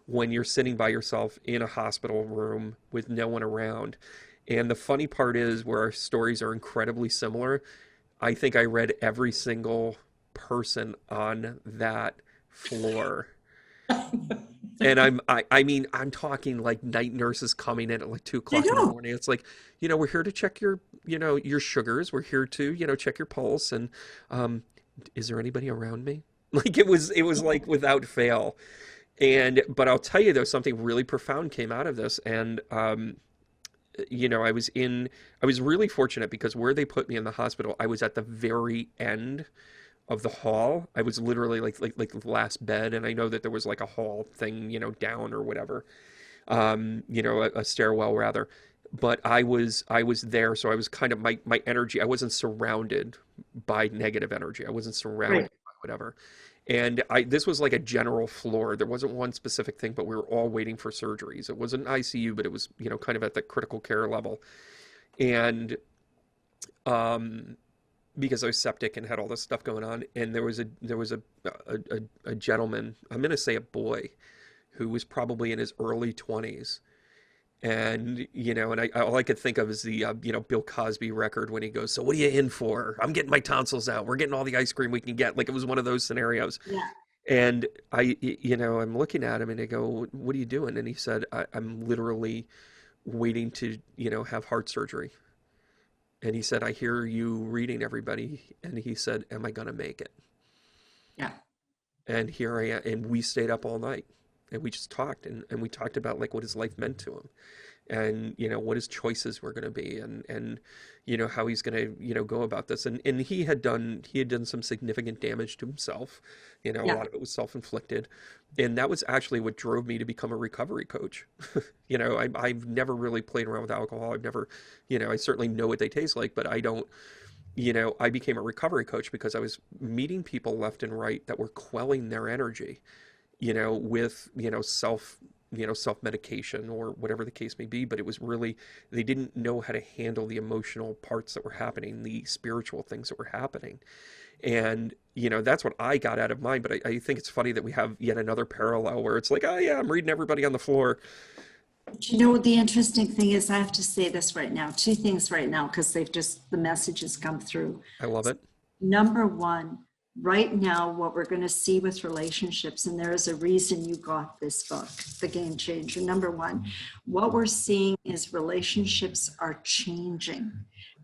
when you're sitting by yourself in a hospital room with no one around. And the funny part is, where our stories are incredibly similar, I think I read every single person on that floor. And I mean, I'm talking like night nurses coming in at like 2 o'clock in the know. morning. It's like, we're here to check your sugars. We're here to, check your pulse. And, is there anybody around me? Like it was like without fail. But I'll tell you though, something really profound came out of this. And, I was really fortunate because where they put me in the hospital, I was at the very end of the hall. I was literally like the last bed, and I know that there was like a hall thing, down or whatever, a stairwell rather. But I was there, so I was kind of my energy. I wasn't surrounded by negative energy. I wasn't surrounded Right. by whatever. And this was like a general floor. There wasn't one specific thing, but we were all waiting for surgeries. It wasn't ICU, but it was, kind of at the critical care level. And because I was septic and had all this stuff going on, and there was a gentleman, I'm going to say a boy, who was probably in his early 20s. And, all I could think of is the, Bill Cosby record when he goes, so what are you in for? I'm getting my tonsils out. We're getting all the ice cream we can get. Like it was one of those scenarios. Yeah. And I'm looking at him and I go, what are you doing? And he said, I'm literally waiting to, have heart surgery. And he said, I hear you reading everybody. And he said, am I going to make it? Yeah. And here I am. And we stayed up all night and we just talked and we talked about like what his life meant to him and, what his choices were going to be and, how he's going to, go about this. And he had done some significant damage to himself. A Yeah. lot of it was self-inflicted. And that was actually what drove me to become a recovery coach. I've never really played around with alcohol. I've never, I certainly know what they taste like, but I don't, I became a recovery coach because I was meeting people left and right that were quelling their energy, with, self-medication or whatever the case may be. But it was really, they didn't know how to handle the emotional parts that were happening, the spiritual things that were happening. And, that's what I got out of mine. But I think it's funny that we have yet another parallel where it's like, oh yeah, I'm reading everybody on the floor. The interesting thing is, I have to say this right now, two things right now, because the message has come through. I love it. Number one, right now, what we're going to see with relationships, and there is a reason you got this book, The Game Changer. Number one, what we're seeing is relationships are changing.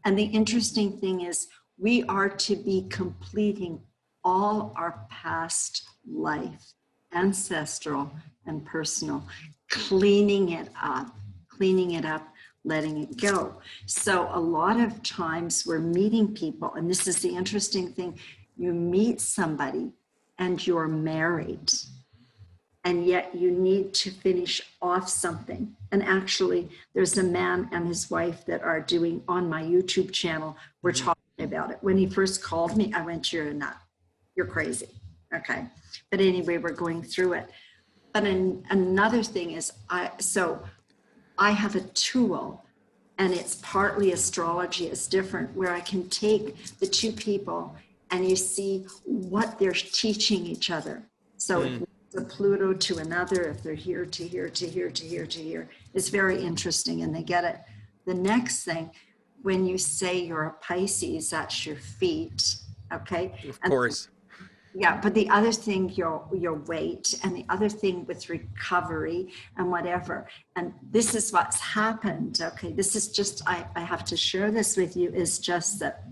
And the interesting thing is, we are to be completing all our past life ancestral and personal, cleaning it up, letting it go. So a lot of times we're meeting people, and this is the interesting thing, you meet somebody and you're married, and yet you need to finish off something. And actually, there's a man and his wife that are doing on my YouTube channel, we're talking about it. When he first called me, I went, you're a nut. You're crazy. Okay. But anyway, we're going through it. But another thing is, I have a tool, and it's partly astrology, it's different, where I can take the two people and you see what they're teaching each other. So if it's a Pluto to another, if they're here to here to here to here to here, it's very interesting and they get it. The next thing, when you say you're a Pisces, that's your feet, okay? Of course. Yeah, but the other thing, your weight, and the other thing with recovery and whatever, and this is what's happened, okay? This is just, I have to share this with you, is just that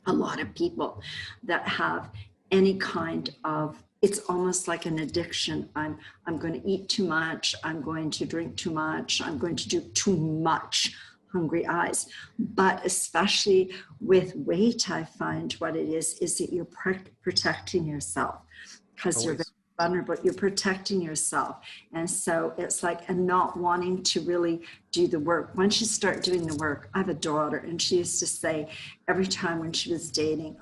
a lot of people that have any kind of, it's almost like an addiction. I'm going to eat too much. I'm going to drink too much. I'm going to do too much. Hungry eyes. But especially with weight, I find what it is that you're protecting yourself, because you're very vulnerable. You're protecting yourself. And so it's like, and not wanting to really do the work. Once you start doing the work, I have a daughter, and she used to say every time when she was dating,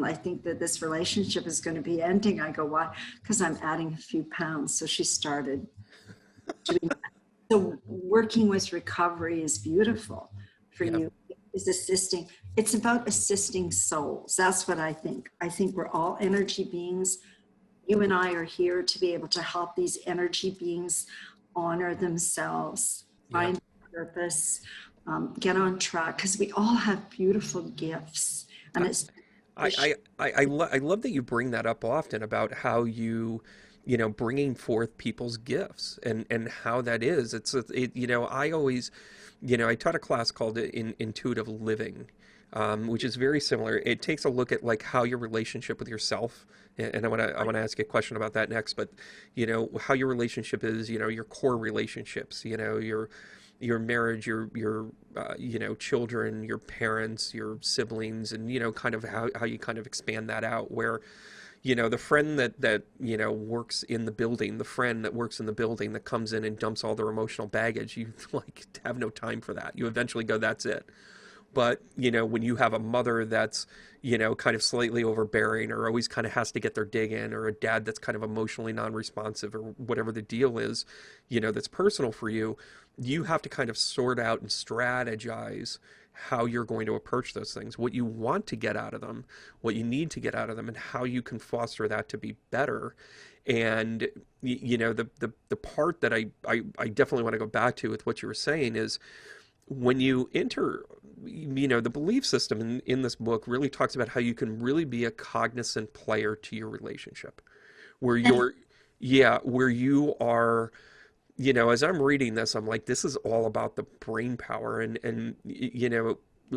I think that this relationship is going to be ending. I go, why? Because I'm adding a few pounds. So she started doing that. So working with recovery is beautiful for you. Is assisting. It's about assisting souls. That's what I think. I think we're all energy beings. You and I are here to be able to help these energy beings honor themselves, find purpose, get on track, because we all have beautiful gifts. And it's I love that you bring that up often about how bringing forth people's gifts and how that is. I always, I taught a class called Intuitive Living, which is very similar. It takes a look at like how your relationship with yourself, and I want to ask you a question about that next, but how your relationship is, your core relationships, your marriage, your children, your parents, your siblings, and kind of how you kind of expand that out, where the friend that works in the building, the friend that works in the building that comes in and dumps all their emotional baggage, you like have no time for that. You eventually go, that's it. But, when you have a mother that's, kind of slightly overbearing, or always kind of has to get their dig in, or a dad that's kind of emotionally non-responsive, or whatever the deal is, that's personal for you, you have to kind of sort out and strategize how you're going to approach those things, what you want to get out of them, what you need to get out of them, and how you can foster that to be better. And, the part that I definitely want to go back to with what you were saying is, when you enter, the belief system in this book really talks about how you can really be a cognizant player to your relationship, where where you are, as I'm reading this, I'm like, this is all about the brain power. And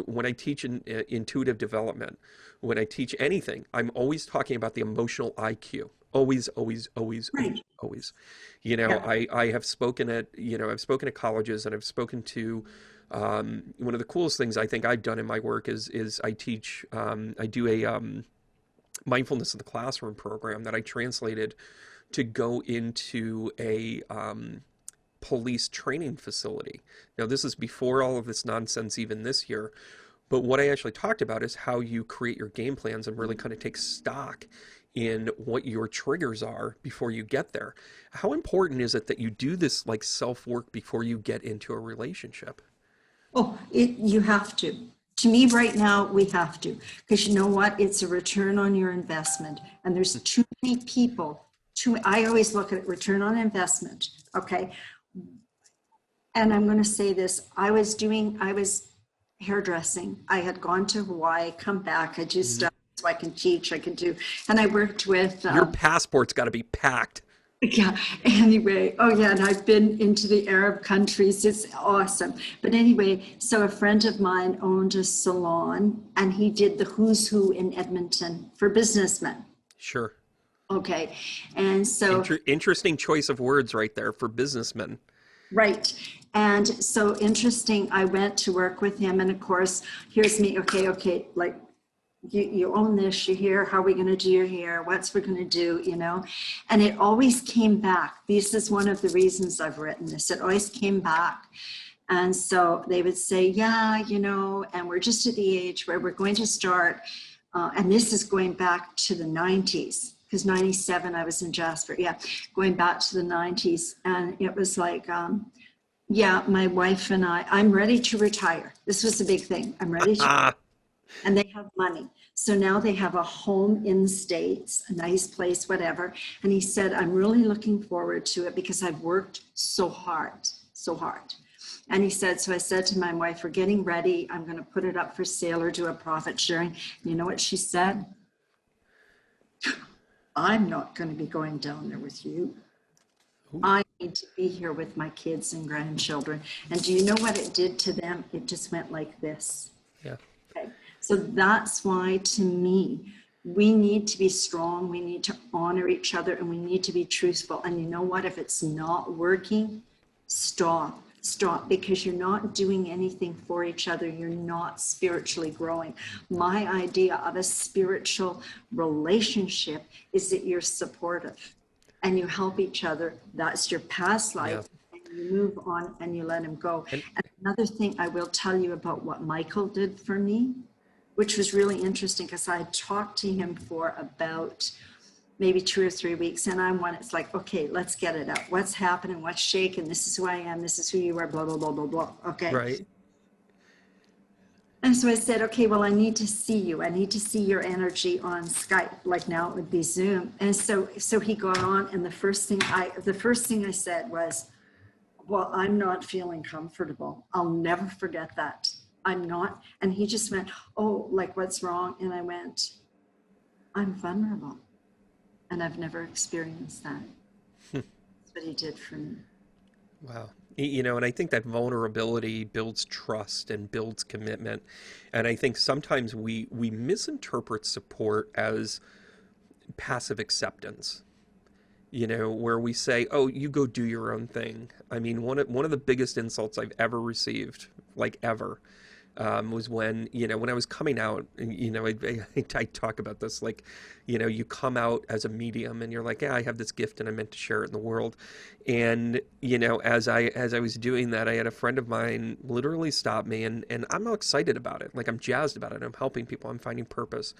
when I teach intuitive development, when I teach anything, I'm always talking about the emotional IQ. Always, always, always, right. always. I have spoken at, I've spoken at colleges, and I've spoken to, one of the coolest things I think I've done in my work is I teach, I do a mindfulness in the classroom program that I translated to go into a police training facility. Now, this is before all of this nonsense even this year, but what I actually talked about is how you create your game plans and really kind of take stock in what your triggers are before you get there. How important is it that you do this like self-work before you get into a relationship? Oh, you have to. To me right now, we have to, because you know what? It's a return on your investment. And there's too many people, I always look at return on investment, okay? And I'm going to say this, I was hairdressing. I had gone to Hawaii, come back, I do stuff so I can teach, I can do, and I worked with- Your passport's got to be packed. Yeah, anyway, oh yeah, and I've been into the Arab countries, it's awesome. But anyway, so a friend of mine owned a salon, and he did the who's who in Edmonton for businessmen. Sure. Okay. And so, Interesting choice of words right there for businessmen. right. And so interesting, I went to work with him, and of course, here's me, okay, like, you own this, you're here, how are we going to do your hair? What's we're going to do, you know? And it always came back. This is one of the reasons I've written this. It always came back. And so they would say, yeah, you know, and we're just at the age where we're going to start. And this is going back to the 90s, because 97, I was in Jasper. Yeah, going back to the 90s. And it was like, yeah, my wife and I'm ready to retire. This was the big thing. I'm ready to, Ah, and they have money. So now they have a home in the States, a nice place, whatever. And he said, I'm really looking forward to it because I've worked so hard, so hard. And he said, so I said to my wife, we're getting ready. I'm going to put it up for sale or do a profit sharing. You know what she said? I'm not going to be going down there with you. I need to be here with my kids and grandchildren. And do you know what it did to them? It just went like this. yeah. Okay. So that's why, to me, we need to be strong. We need to honor each other, and we need to be truthful. And you know what? If it's not working, stop, because you're not doing anything for each other. You're not spiritually growing. My idea of a spiritual relationship is that you're supportive and you help each other. That's your past life. Yeah. And you move on and you let him go. And And another thing I will tell you about what Michael did for me, which was really interesting, because I talked to him for about maybe 2 or 3 weeks, and it's like, okay, let's get it out. What's happening? What's shaking? This is who I am. This is who you are, blah, blah, blah, blah, blah. Okay. right. And so I said, okay, well, I need to see you. I need to see your energy on Skype. Like now it would be Zoom. And so he got on, and the first thing I said was, well, I'm not feeling comfortable. I'll never forget that. I'm not. And he just went, oh, like, what's wrong? And I went, I'm vulnerable. And I've never experienced that. That's what he did for me. Wow. You know, and I think that vulnerability builds trust and builds commitment. And I think sometimes we misinterpret support as passive acceptance. You know, where we say, "Oh, you go do your own thing." I mean, one of the biggest insults I've ever received, like ever, was when I was coming out, and I talk about this, like, you come out as a medium, and you're like, yeah, I have this gift, and I meant to share it in the world, and as I was doing that, I had a friend of mine literally stop me, and I'm all excited about it, like I'm jazzed about it, I'm helping people, I'm finding purpose,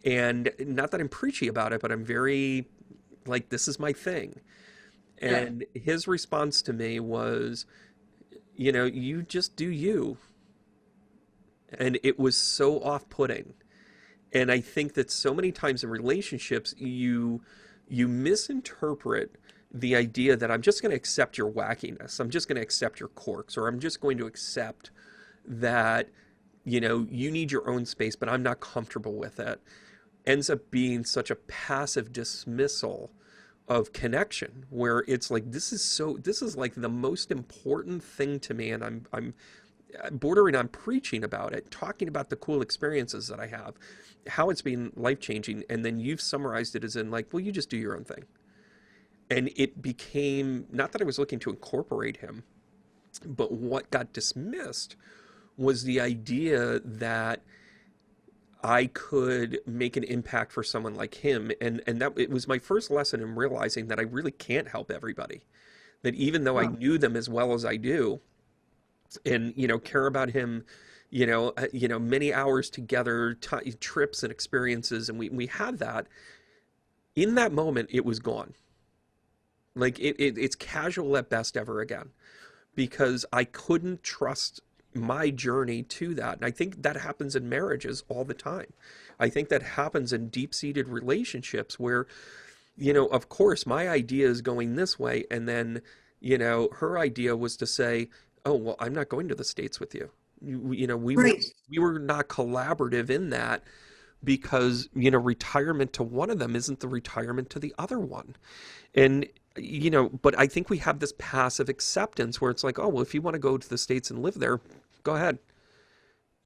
and not that I'm preachy about it, but I'm very like, this is my thing. Yeah. And his response to me was, you just do you. And it was so off-putting. And I think that so many times in relationships, you misinterpret the idea that I'm just going to accept your wackiness. I'm just going to accept your quirks, or I'm just going to accept that, you need your own space, but I'm not comfortable with it. Ends up being such a passive dismissal of connection, where it's like, this is like the most important thing to me, and I'm bordering on preaching about it, talking about the cool experiences that I have, how it's been life-changing, and then you've summarized it as in like, well, you just do your own thing. And it became, not that I was looking to incorporate him, but what got dismissed was the idea that I could make an impact for someone like him. And that it was my first lesson in realizing that I really can't help everybody. That even though I Oh, knew them as well as I do, and care about him, many hours together, trips and experiences, and we had that. In that moment, it was gone. Like it's casual at best ever again, because I couldn't trust my journey to that. And I think that happens in marriages all the time. I think that happens in deep-seated relationships where, of course, my idea is going this way, and then, her idea was to say, "Oh, well, I'm not going to the States with you." We were right. we were not collaborative in that, because, retirement to one of them isn't the retirement to the other one. And, but I think we have this passive acceptance where it's like, oh, well, if you want to go to the States and live there, go ahead.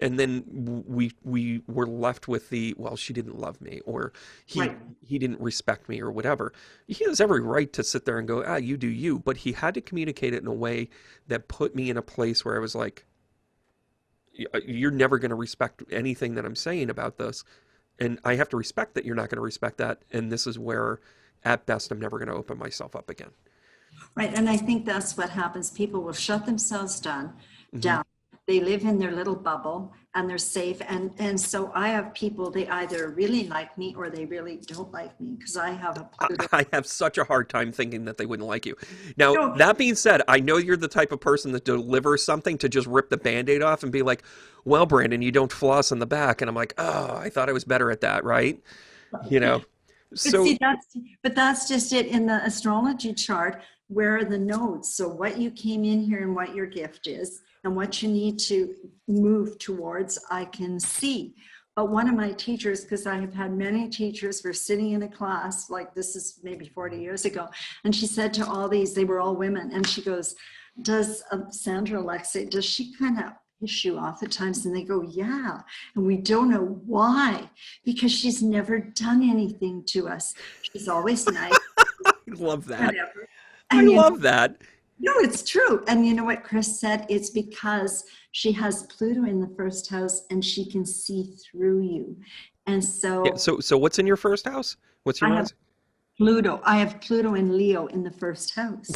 and then we were left with the, well, she didn't love me, or he Right. he didn't respect me, or whatever. He has every right to sit there and go, ah, you do you, but he had to communicate it in a way that put me in a place where I was like, you're never going to respect anything that I'm saying about this, and I have to respect that you're not going to respect that, and this is where, at best, I'm never going to open myself up again. Right. And I think that's what happens. People will shut themselves Hmm. down. They live in their little bubble and they're safe. And so I have people, they either really like me or they really don't like me because I have a Pluto. I have such a hard time thinking that they wouldn't like you. Now, No, that being said, I know you're the type of person that delivers something to just rip the Band-Aid off and be like, well, Brandon, you don't floss in the back. And I'm like, oh, I thought I was better at that, right? You know, but so see, that's just it in the astrology chart. Where are the nodes? So what you came in here and what your gift is and what you need to move towards, I can see. But one of my teachers, because I have had many teachers, were sitting in a class, like this is maybe 40 years ago, and she said to all these, they were all women, and she goes, does Sandra Alexcae, does she kind of piss you off at times? And they go, yeah. And we don't know why, because she's never done anything to us. She's always nice, I love that. whatever. I And you know, love that. no, it's true. And you know what Chris said? It's because she has Pluto in the first house and she can see through you. And Yeah. so So what's in your first house? What's your I have rising? Pluto. I have Pluto and Leo in the first house.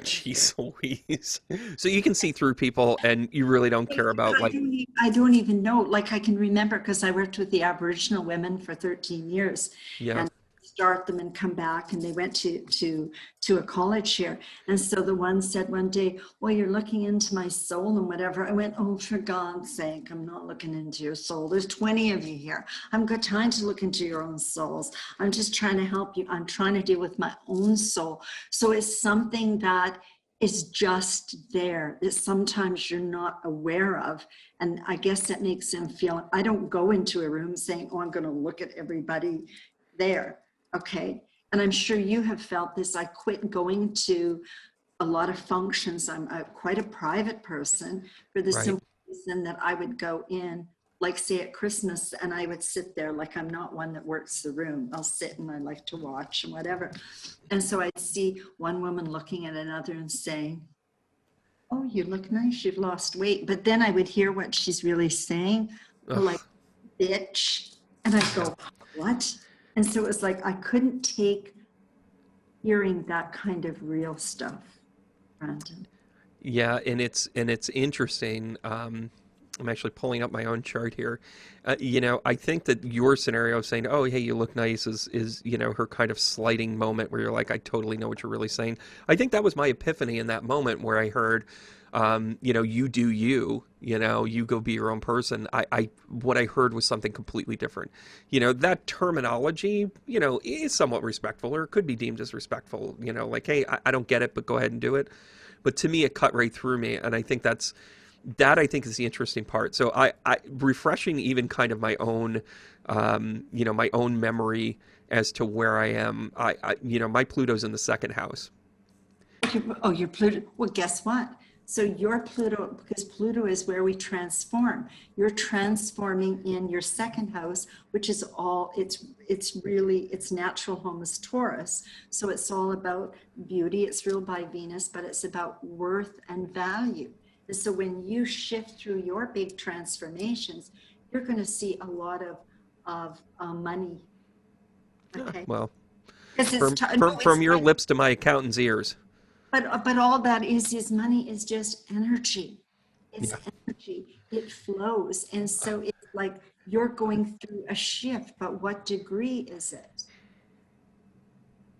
Jeez Louise. So you can see through people and you really don't care But about like, I don't even know. Like I can remember because I worked with the Aboriginal women for 13 years yeah. and start them and come back. And they went to a college here. And so the one said one day, well, you're looking into my soul and whatever. I went, oh, for God's sake, I'm not looking into your soul. There's 20 of you here. I haven't got time to look into your own souls. I'm just trying to help you. I'm trying to deal with my own soul. So it's something that is just there that sometimes you're not aware of. And I guess that makes them feel, I don't go into a room saying, oh, I'm going to look at everybody there. Okay. And I'm sure you have felt this. I quit going to a lot of functions. I'm quite a private person for the Right. simple reason that I would go in, like say at Christmas, and I would sit there like I'm not one that works the room. I'll sit and I like to watch and whatever. And so I'd see one woman looking at another and saying, oh, you look nice, you've lost weight. But then I would hear what she's really saying, like, Ugh, bitch. And I'd yeah. go, what? And so it was like I couldn't take hearing that kind of real stuff, Brandon. Yeah, and it's interesting. I'm actually pulling up my own chart here. I think that your scenario of saying, "Oh, hey, you look nice," is her kind of slighting moment where you're like, "I totally know what you're really saying." I think that was my epiphany in that moment where I heard, you do you. You go be your own person. I what I heard was something completely different. That terminology, is somewhat respectful, or it could be deemed as respectful. Like, hey, I don't get it, but go ahead and do it. But to me, it cut right through me, and I think that I think is the interesting part. So I refreshing even kind of my own, my own memory as to where I am. My Pluto's in the second house. Oh, your Pluto. Well, guess what? So your Pluto, because Pluto is where we transform. You're transforming in your second house, which is all, it's really, its natural home is Taurus. So it's all about beauty. It's ruled by Venus, but it's about worth and value. And so when you shift through your big transformations, you're going to see a lot of money. Okay. Well, Because it's, from no, from it's from your like, lips to my accountant's ears. but all that is money is just energy. It's Yeah. energy. It flows. And so it's like you're going through a shift, but what degree is it?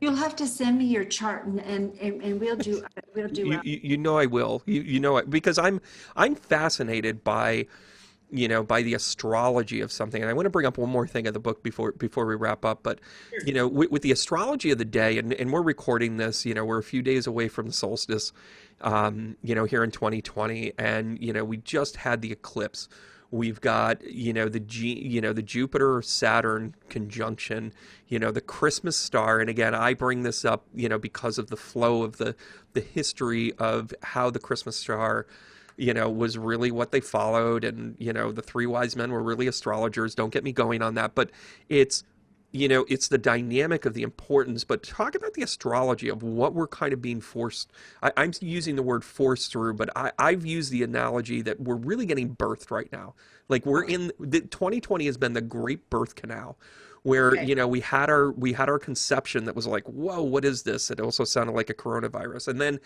You'll have to send me your chart and we'll do I will. Because I'm fascinated by the astrology of something. And I want to bring up one more thing of the book before we wrap up. But with the astrology of the day, and we're recording this, we're a few days away from the solstice, here in 2020, and we just had the eclipse. We've got the Jupiter Saturn conjunction, the Christmas star, and again I bring this up because of the flow of the history of how the Christmas star was really what they followed. And, the three wise men were really astrologers. Don't get me going on that. But it's, it's the dynamic of the importance. But talk about the astrology of what we're kind of being forced. I'm using the word forced through, but I've used the analogy that we're really getting birthed right now. Like we're Okay. in the 2020 has been the great birth canal where Okay. we had our conception that was like, whoa, what is this? It also sounded like a coronavirus. And then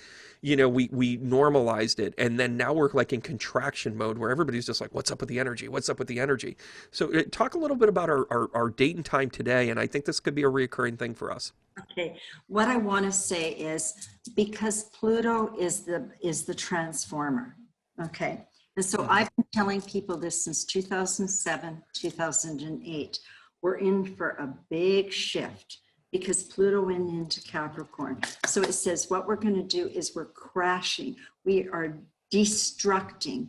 we normalized it, and then now we're like in contraction mode where everybody's just like, what's up with the energy, what's up with the energy? So talk a little bit about our date and time today, and I think this could be a reoccurring thing for us. Okay. What I want to say is because Pluto is the transformer. Okay. And so Hmm. I've been telling people this since 2007, 2008. We're in for a big shift because Pluto went into Capricorn. So it says what we're going to do is we're crashing. We are destructing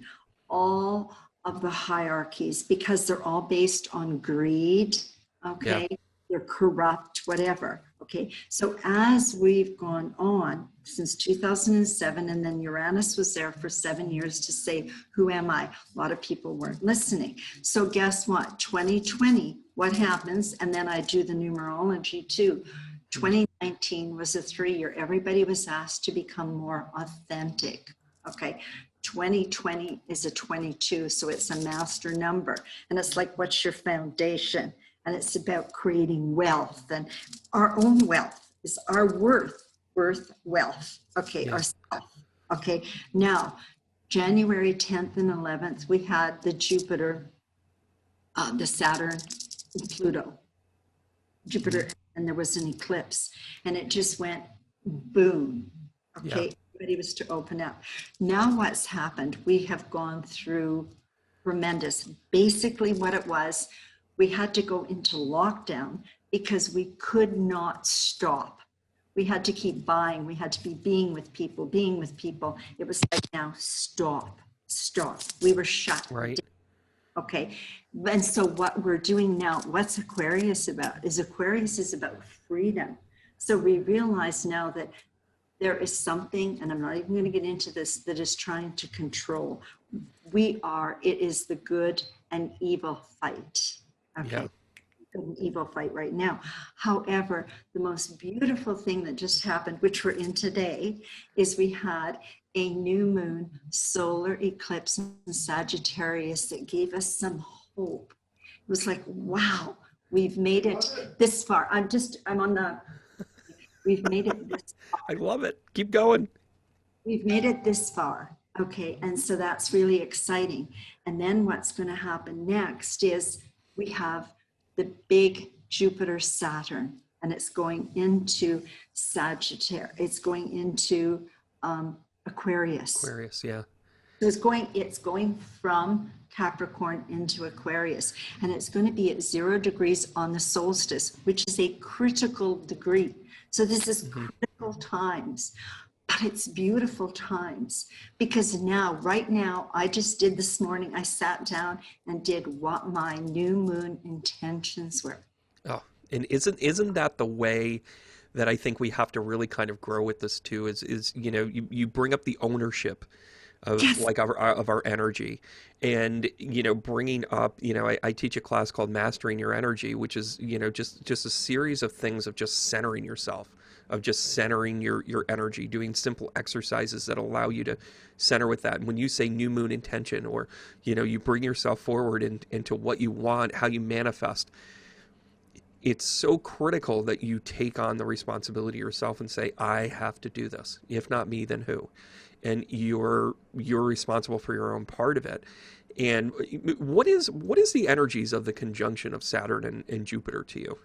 all of the hierarchies because they're all based on greed. Yeah. Okay. They're corrupt, whatever. Okay. So as we've gone on since 2007, and then Uranus was there for 7 years to say, who am I? A lot of people weren't listening. So guess what? 2020, what happens? And then I do the numerology too. 2019 was a 3 year. Everybody was asked to become more authentic. Okay. 2020 is a 22. So it's a master number. And it's like, what's your foundation? And it's about creating wealth, and our own wealth is our worth wealth. Okay, Yeah. ourself. Okay, now January 10th and 11th, we had the Jupiter, the Saturn, and Pluto. Hmm. Jupiter, and there was an eclipse, and it just went boom. Yeah. Okay, everybody was to open up. Now, what's happened? We have gone through tremendous. Basically, what it was, we had to go into lockdown because we could not stop. We had to keep buying. We had to be being with people, being with people. It was like, now stop, stop. We were shut Right. down. Okay. And so what we're doing now, what's Aquarius about? Aquarius is about freedom. So we realize now that there is something, and I'm not even going to get into this, that is trying to control. It is the good and evil fight. Yeah. Okay. Good and evil fight right now. However, the most beautiful thing that just happened, which we're in today, is we had a new moon solar eclipse in Sagittarius that gave us some hope. It was like, wow, we've made it this far. We've made it this I love it. Keep going. We've made it this far. Okay. And so that's really exciting. And then what's going to happen next is we have the big Jupiter Saturn, and it's going into Sagittarius. It's going into Aquarius. Aquarius. Yeah. So it's going from Capricorn into Aquarius, and it's going to be at 0 degrees on the solstice, which is a critical degree. So this is Hmm. critical times, but it's beautiful times because now, right now, I just did this morning, I sat down and did what my new moon intentions were. Oh, and isn't that the way that I think we have to really kind of grow with this too? Is you bring up the ownership of Yes. like our energy, and bringing up, I teach a class called Mastering Your Energy, which is just a series of things of just centering yourself, of just centering your energy, doing simple exercises that allow you to center with that. And when you say new moon intention, or you bring yourself forward into what you want, how you manifest, it's so critical that you take on the responsibility yourself and say, I have to do this. If not me, then who? And you're responsible for your own part of it. And what is the energies of the conjunction of Saturn and Jupiter to you?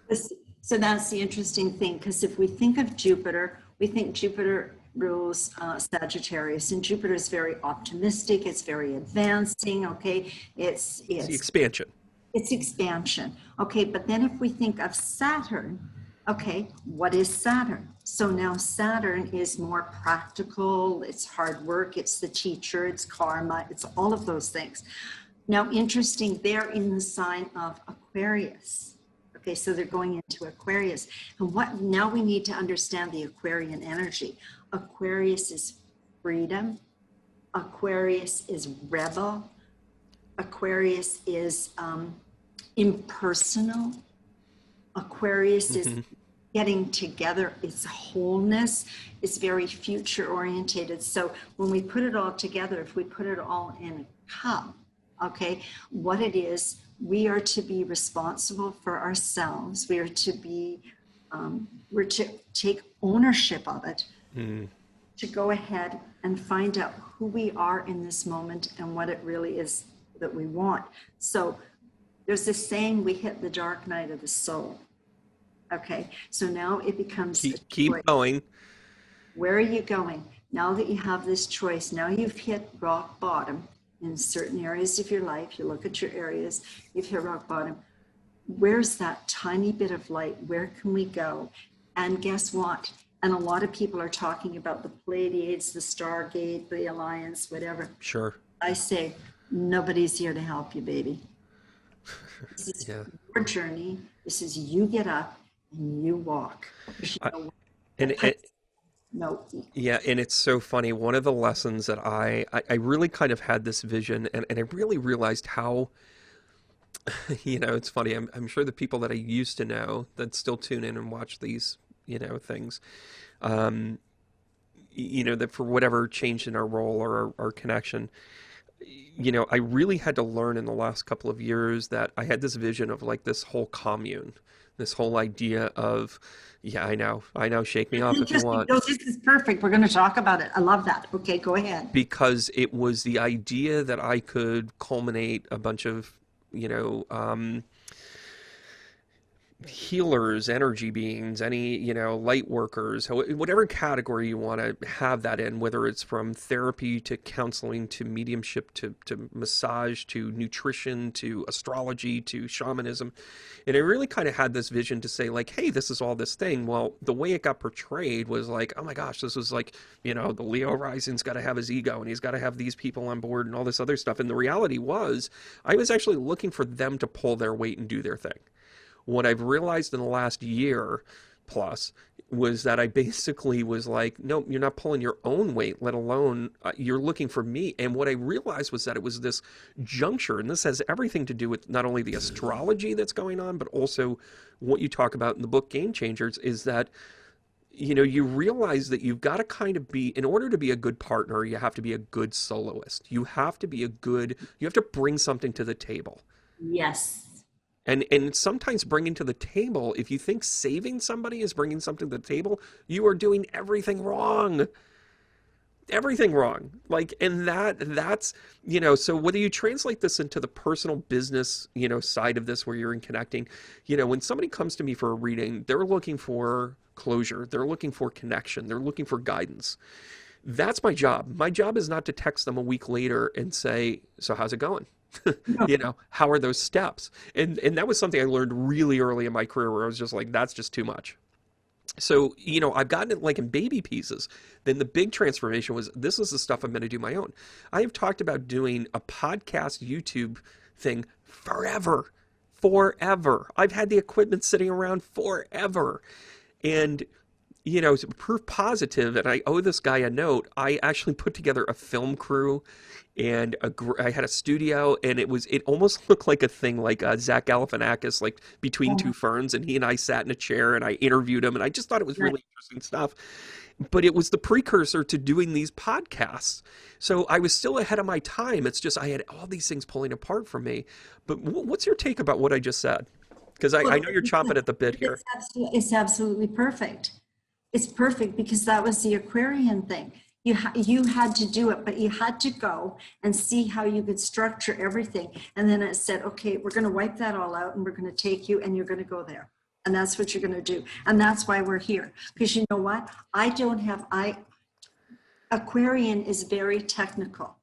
So that's the interesting thing, because if we think of Jupiter, we think Jupiter rules Sagittarius, and Jupiter is very optimistic. It's very advancing. Okay, it's It's the it's expansion. it's expansion. Okay, but then if we think of Saturn, okay, what is Saturn? So now Saturn is more practical, it's hard work, it's the teacher, it's karma, it's all of those things. Now, interesting, they're in the sign of Aquarius. Okay, so they're going into Aquarius. And what now we need to understand the Aquarian energy. Aquarius is freedom, Aquarius is rebel. Aquarius is impersonal. Aquarius is Hmm. getting together. It's wholeness. It's very future orientated. So when we put it all together, if we put it all in a cup, okay, what it is, we are to be responsible for ourselves. We are to be, we're to take ownership of it, Mm. to go ahead and find out who we are in this moment and what it really is that we want. So there's this saying, we hit the dark night of the soul. Okay, so now it becomes a Keep choice. going. Where are you going? Now that you have this choice, now you've hit rock bottom in certain areas of your life. You look at your areas, you've hit rock bottom. Where's that tiny bit of light? Where can we go? And guess what? And a lot of people are talking about the Pleiades, the Stargate, the Alliance, whatever. Sure. I say, nobody's here to help you, baby. This is Yeah. your journey. This is you get up and you walk. Because I, you know what? and That place, it, no, yeah, and it's so funny. One of the lessons that I really kind of had this vision, and I really realized how, it's funny. I'm sure the people that I used to know that still tune in and watch these, things, um, that for whatever changed in our role or our connection, I really had to learn in the last couple of years that I had this vision of like this whole commune, this whole idea of, yeah, I know, shake me off if you interesting. want. No, this is perfect. We're going to talk about it. I love that. Okay, go ahead. Because it was the idea that I could culminate a bunch of, you know, um, healers, energy beings, any, light workers, whatever category you want to have that in, whether it's from therapy to counseling to mediumship to massage to nutrition to astrology to shamanism. And I really kind of had this vision to say, like, hey, this is all this thing. Well, the way it got portrayed was like, oh my gosh, this was like, the Leo rising's got to have his ego and he's got to have these people on board and all this other stuff. And the reality was, I was actually looking for them to pull their weight and do their thing. What I've realized in the last year plus was that I basically was like, no, you're not pulling your own weight, let alone you're looking for me. And what I realized was that it was this juncture, and this has everything to do with not only the astrology that's going on, but also what you talk about in the book Game Changers, is that you realize that you've got to kind of be, in order to be a good partner, you have to be a good soloist. You have to bring something to the table. Yes. And sometimes bringing to the table, if you think saving somebody is bringing something to the table, you are doing everything wrong. Everything wrong. Like, and that's, so whether you translate this into the personal business, side of this where you're in connecting, when somebody comes to me for a reading, they're looking for closure. They're looking for connection. They're looking for guidance. That's my job. My job is not to text them a week later and say, so how's it going? How are those steps? And that was something I learned really early in my career where I was just like, that's just too much. So, I've gotten it like in baby pieces. Then the big transformation was, this is the stuff I'm going to do my own. I have talked about doing a podcast YouTube thing forever. Forever. I've had the equipment sitting around forever. And proof positive, and I owe this guy a note. I actually put together a film crew, and I had a studio, and it almost looked like a thing like Zach Galifianakis, like Between Two Ferns, and he and I sat in a chair, and I interviewed him, and I just thought it was Right. really interesting stuff. But it was the precursor to doing these podcasts, so I was still ahead of my time. It's just I had all these things pulling apart for me. But what's your take about what I just said? Because I Well, know you're chomping at the bit here. it's absolutely perfect. It's perfect because that was the Aquarian thing. You had to do it, but you had to go and see how you could structure everything. And then it said, okay, we're going to wipe that all out and we're going to take you and you're going to go there. And that's what you're going to do. And that's why we're here. Because you know what? Aquarian is very technical.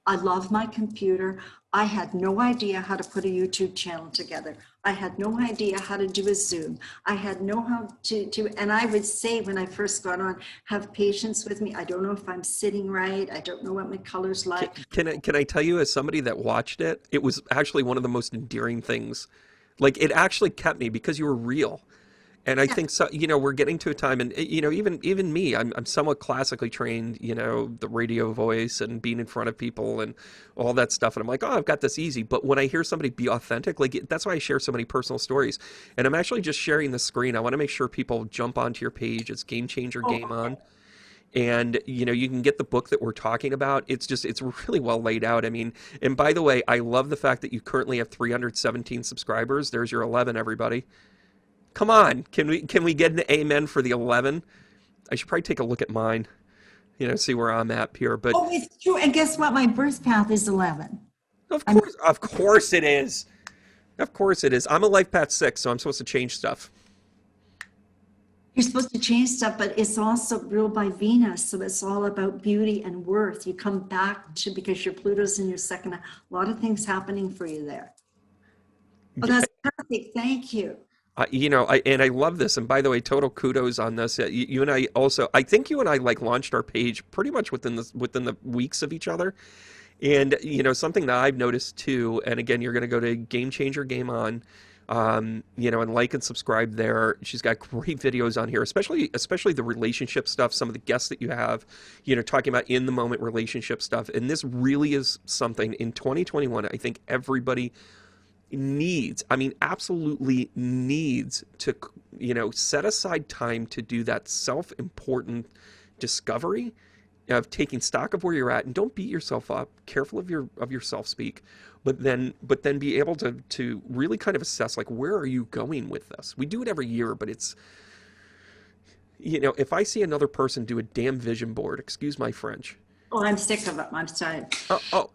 I love my computer. I had no idea how to put a YouTube channel together. I had no idea how to do a Zoom. I had no how to, and I would say when I first got on, have patience with me. I don't know if I'm sitting right. I don't know what my color's like. Can I tell you, as somebody that watched it, it was actually one of the most endearing things. Like, it actually kept me because you were real. And I think so, we're getting to a time, and even me, I'm somewhat classically trained, the radio voice and being in front of people and all that stuff. And I'm like, oh, I've got this easy. But when I hear somebody be authentic, like that's why I share so many personal stories. And I'm actually just sharing the screen. I want to make sure people jump onto your page. It's Game Changer Oh, Game On. And you can get the book that we're talking about. It's really well laid out. I mean, and by the way, I love the fact that you currently have 317 subscribers. There's your 11, everybody. Come on, can we get an amen for the 11? I should probably take a look at mine, see where I'm at here. But oh, it's true. And guess what? My birth path is 11. of I'm course, of course it is. Of course it is. I'm a life path 6, so I'm supposed to change stuff. You're supposed to change stuff, but it's also ruled by Venus. So it's all about beauty and worth. You come back to, because your Pluto's in your second, a lot of things happening for you there. Oh, that's perfect. Thank you. I love this. And by the way, total kudos on this. You and I also, I think you and I like launched our page pretty much within the weeks of each other. And something that I've noticed too. And again, you're going to go to Game Changer Game On, and like and subscribe there. She's got great videos on here, especially the relationship stuff. Some of the guests that you have, talking about in the moment relationship stuff. And this really is something in 2021. I think everybody needs, I mean, absolutely needs to, set aside time to do that self-important discovery of taking stock of where you're at, and don't beat yourself up. Careful of your self-speak, but then be able to really kind of assess, like, where are you going with this? We do it every year, but it's, if I see another person do a damn vision board, excuse my French. Oh, I'm sick of it. I'm sorry.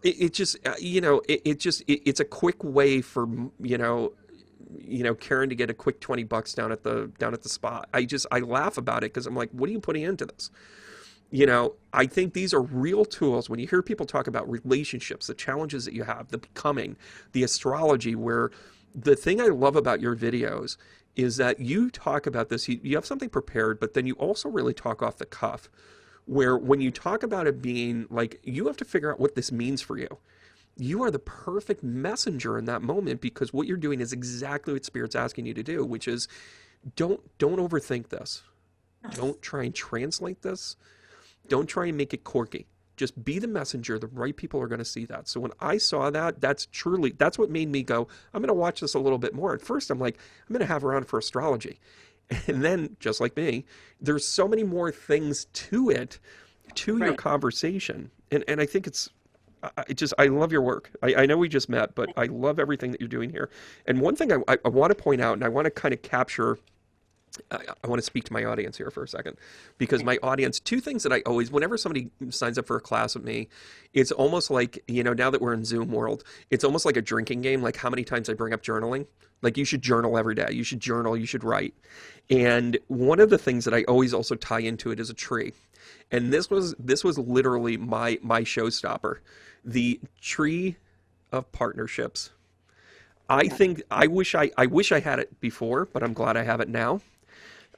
It just, it's a quick way for, Karen to get a quick $20 down at the spot. I laugh about it because I'm like, what are you putting into this? I think these are real tools. When you hear people talk about relationships, the challenges that you have, the becoming, the astrology, where the thing I love about your videos is that you talk about this, you have something prepared, but then you also really talk off the cuff, where when you talk about it being like, you have to figure out what this means for you. You are the perfect messenger in that moment, because what you're doing is exactly what Spirit's asking you to do, which is don't overthink this. Don't try and translate this. Don't try and make it quirky. Just be the messenger. The right people are going to see that. So when I saw that, that's what made me go, I'm going to watch this a little bit more. At first, I'm like, I'm going to have her on for astrology. And then, just like me, there's so many more things to it, to your conversation. And I think I love your work. I know we just met, but I love everything that you're doing here. And one thing I want to point out, and I want to kind of capture, I want to speak to my audience here for a second, because my audience, two things that I always, whenever somebody signs up for a class with me, it's almost like, now that we're in Zoom world, it's almost like a drinking game, like how many times I bring up journaling. Like, you should journal every day. You should journal. You should write. And one of the things that I always also tie into it is a tree. And this was literally my showstopper, the tree of partnerships. I wish I had it before, but I'm glad I have it now.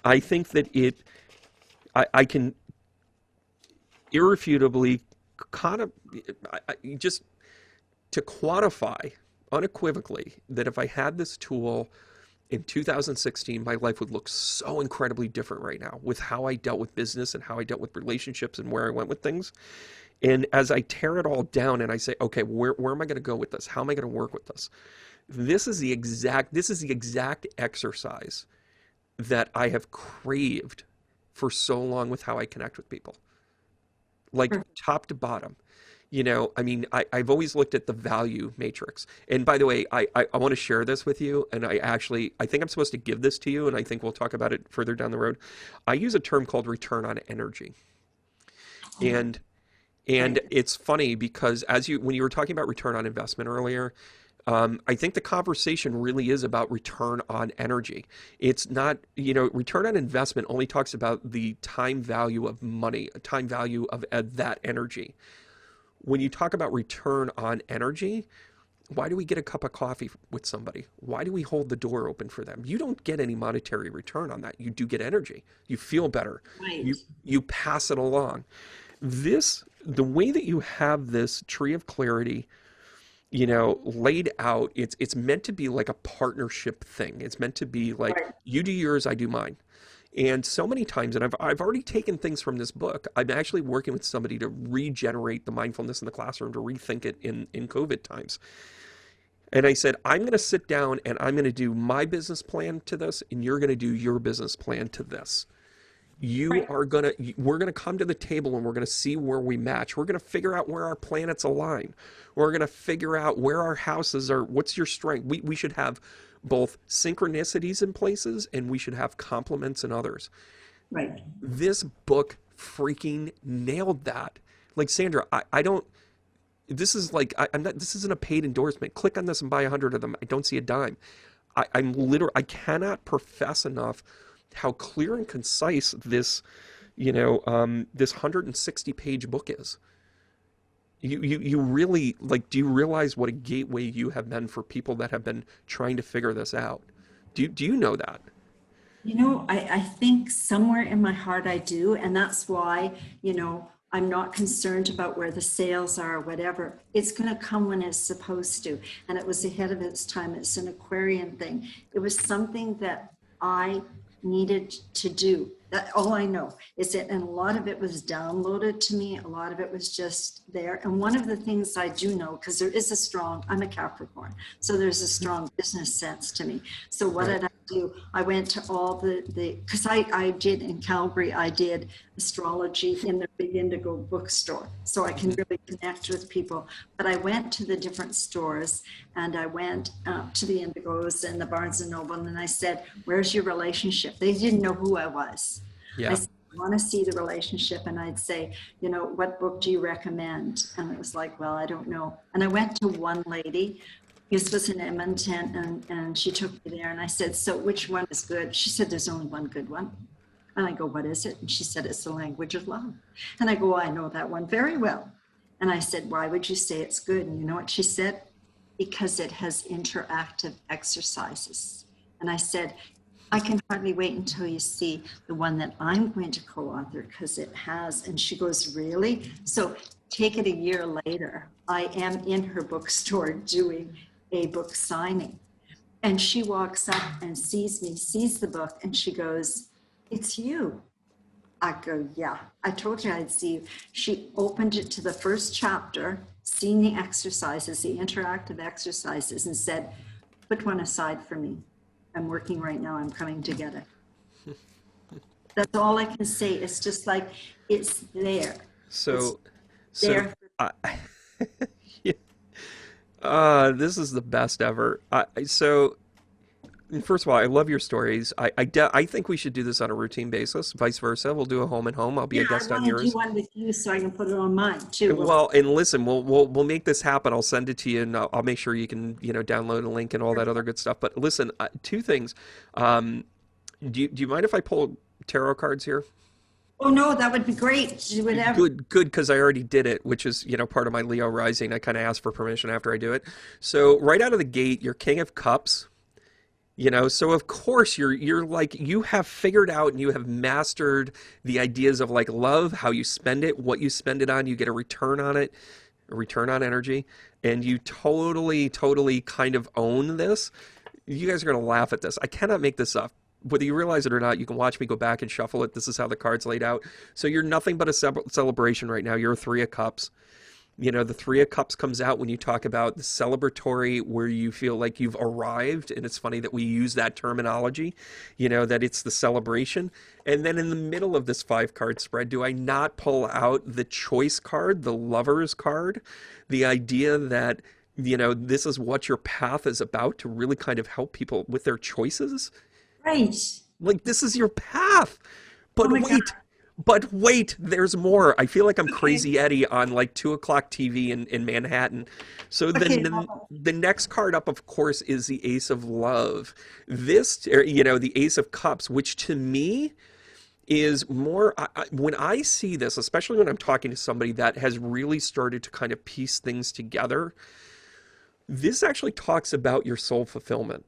I think that I can irrefutably kind of just to quantify unequivocally that if I had this tool in 2016, my life would look so incredibly different right now, with how I dealt with business and how I dealt with relationships and where I went with things. And as I tear it all down and I say, okay, where am I going to go with this? How am I going to work with this? This is the exact exercise that I have craved for so long with how I connect with people, like top to bottom. I mean, I've always looked at the value matrix. And by the way, I want to share this with you. And I think I'm supposed to give this to you. And I think we'll talk about it further down the road. I use a term called return on energy. And it's funny because when you were talking about return on investment earlier, I think the conversation really is about return on energy. It's not, return on investment only talks about the time value of money, time value of that energy. When you talk about return on energy, why do we get a cup of coffee with somebody? Why do we hold the door open for them? You don't get any monetary return on that. You do get energy. You feel better. Right. You pass it along. The way that you have this tree of clarity, laid out. It's meant to be like a partnership thing. It's meant to be like Right. you do yours, I do mine. And so many times, and I've already taken things from this book. I'm actually working with somebody to regenerate the mindfulness in the classroom, to rethink it in COVID times. And I said, I'm going to sit down and I'm going to do my business plan to this, and you're going to do your business plan to this. Right. We're going to come to the table and we're going to see where we match. We're going to figure out where our planets align. We're going to figure out where our houses are. What's your strength? We should have both synchronicities in places and we should have complements in others. Right. This book freaking nailed that. Like, Sandra, I don't, this is like, I'm not, this isn't a paid endorsement. Click on this and buy 100 of them. I don't see a dime. I'm literally, I cannot profess enough how clear and concise this, this 160 page book is. You really, like, do you realize what a gateway you have been for people that have been trying to figure this out? Do you know that? I think somewhere in my heart I do. And that's why, I'm not concerned about where the sales are or whatever. It's going to come when it's supposed to. And it was ahead of its time. It's an Aquarian thing. It was something that I needed to do. That all I know is that, and a lot of it was downloaded to me. A lot of it was just there. And one of the things I do know, because there is I'm a Capricorn, so there's a strong business sense to me. So what Right. did I do? I went to all because I did in Calgary, I did astrology in the Big Indigo bookstore. So I can Mhm. really connect with people. But I went to the different stores and I went to the Indigos and the Barnes and Noble and I said, where's your relationship? They didn't know who I was. I Yeah. said, I want to see the relationship. And I'd say, what book do you recommend? And it was like, well, I don't know. And I went to one lady. This was in Edmonton, and she took me there. And I said, so which one is good? She said, there's only one good one. And I go, what is it? And she said, it's the language of love. And I go, I know that one very well. And I said, why would you say it's good? And you know what she said? Because it has interactive exercises. And I said, I can hardly wait until you see the one that I'm going to co-author because it has. And she goes, really? So take it a year later. I am in her bookstore doing a book signing. And she walks up and sees me, sees the book, and she goes, it's you. I go, yeah, I told you I'd see you. She opened it to the first chapter, seen the exercises, the interactive exercises, and said, put one aside for me. I'm working right now. I'm coming to get it. That's all I can say. It's just like, it's there. It's So, so, there. I, yeah, this is the best ever. So, first of all, I love your stories. I think we should do this on a routine basis. Vice versa, we'll do a home and home. I'll be a Yeah, I guest on want to do yours. one with you so I can put it on mine too. Well, and listen, we'll make this happen. I'll send it to you, and I'll make sure you can download a link and all that other good stuff. But listen, two things. Um, do you mind if I pull tarot cards here? Oh no, that would be great. Do whatever. Good, because I already did it, which is part of my Leo rising. I kind of ask for permission after I do it. So right out of the gate, you're King of Cups. So of course you're like you have figured out and you have mastered the ideas of like love, how you spend it, what you spend it on, you get a return on it, a return on energy, and you totally kind of own this. You guys are gonna laugh at this. I cannot make this up. Whether you realize it or not, you can watch me go back and shuffle it. This is how the cards laid out. So you're nothing but a celebration right now. You're a Three of Cups. The Three of Cups comes out when you talk about the celebratory, where you feel like you've arrived. And it's funny that we use that terminology, that it's the celebration. And then in the middle of this five card spread, do I not pull out the choice card, the lover's card? The idea that, this is what your path is about, to really kind of help people with their choices. Right. Like, this is your path. Oh But my God. wait, there's more. I feel like I'm Okay. Crazy Eddie on like 2 o'clock TV in Manhattan. So Okay. then the next card up, of course, is the Ace of Love. The Ace of Cups, which to me is more, when I see this, especially when I'm talking to somebody that has really started to kind of piece things together, this actually talks about your soul fulfillment.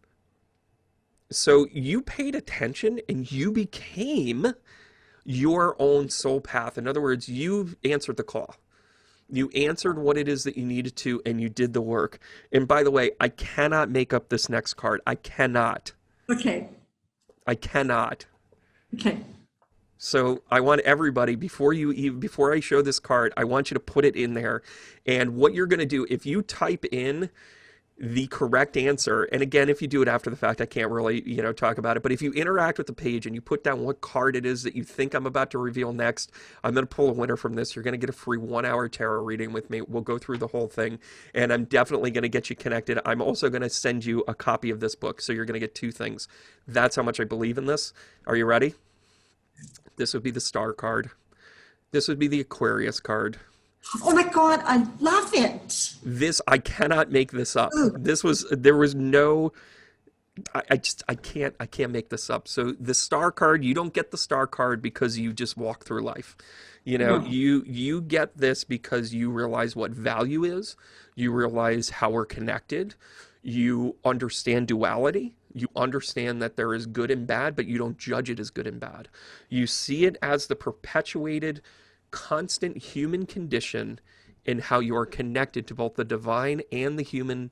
So you paid attention and you became your own soul path. In other words, you've answered the call. You answered what it is that you needed to, and you did the work. And by the way, I cannot make up this next card. I cannot. Okay. I cannot. Okay. So I want everybody, before I show this card, I want you to put it in there. And what you're going to do, if you type in the correct answer, and again, if you do it after the fact, I can't really, talk about it, but if you interact with the page and you put down what card it is that you think I'm about to reveal next, I'm going to pull a winner from this. You're going to get a free 1-hour tarot reading with me. We'll go through the whole thing, and I'm definitely going to get you connected. I'm also going to send you a copy of this book, so you're going to get 2 things. That's how much I believe in this. Are you ready? This would be the Star card. This would be the Aquarius card. Oh my God, I love it. I cannot make this up. Ooh. There was no, I can't make this up. So the Star card, you don't get the Star card because you just walk through life. No. You get this because you realize what value is. You realize how we're connected. You understand duality. You understand that there is good and bad, but you don't judge it as good and bad. You see it as the perpetuated, constant human condition in how you are connected to both the divine and the human,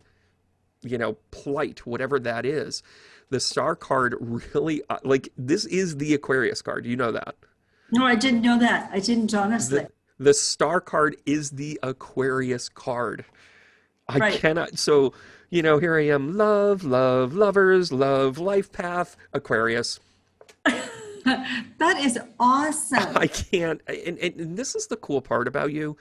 plight, whatever that is. The Star card really, this is the Aquarius card. You know that. No, I didn't know that. I didn't, honestly. The Star card is the Aquarius card. I Right. cannot, so, here I am, love, lovers, love, life path, Aquarius. That is awesome. I can't, and this is the cool part about you.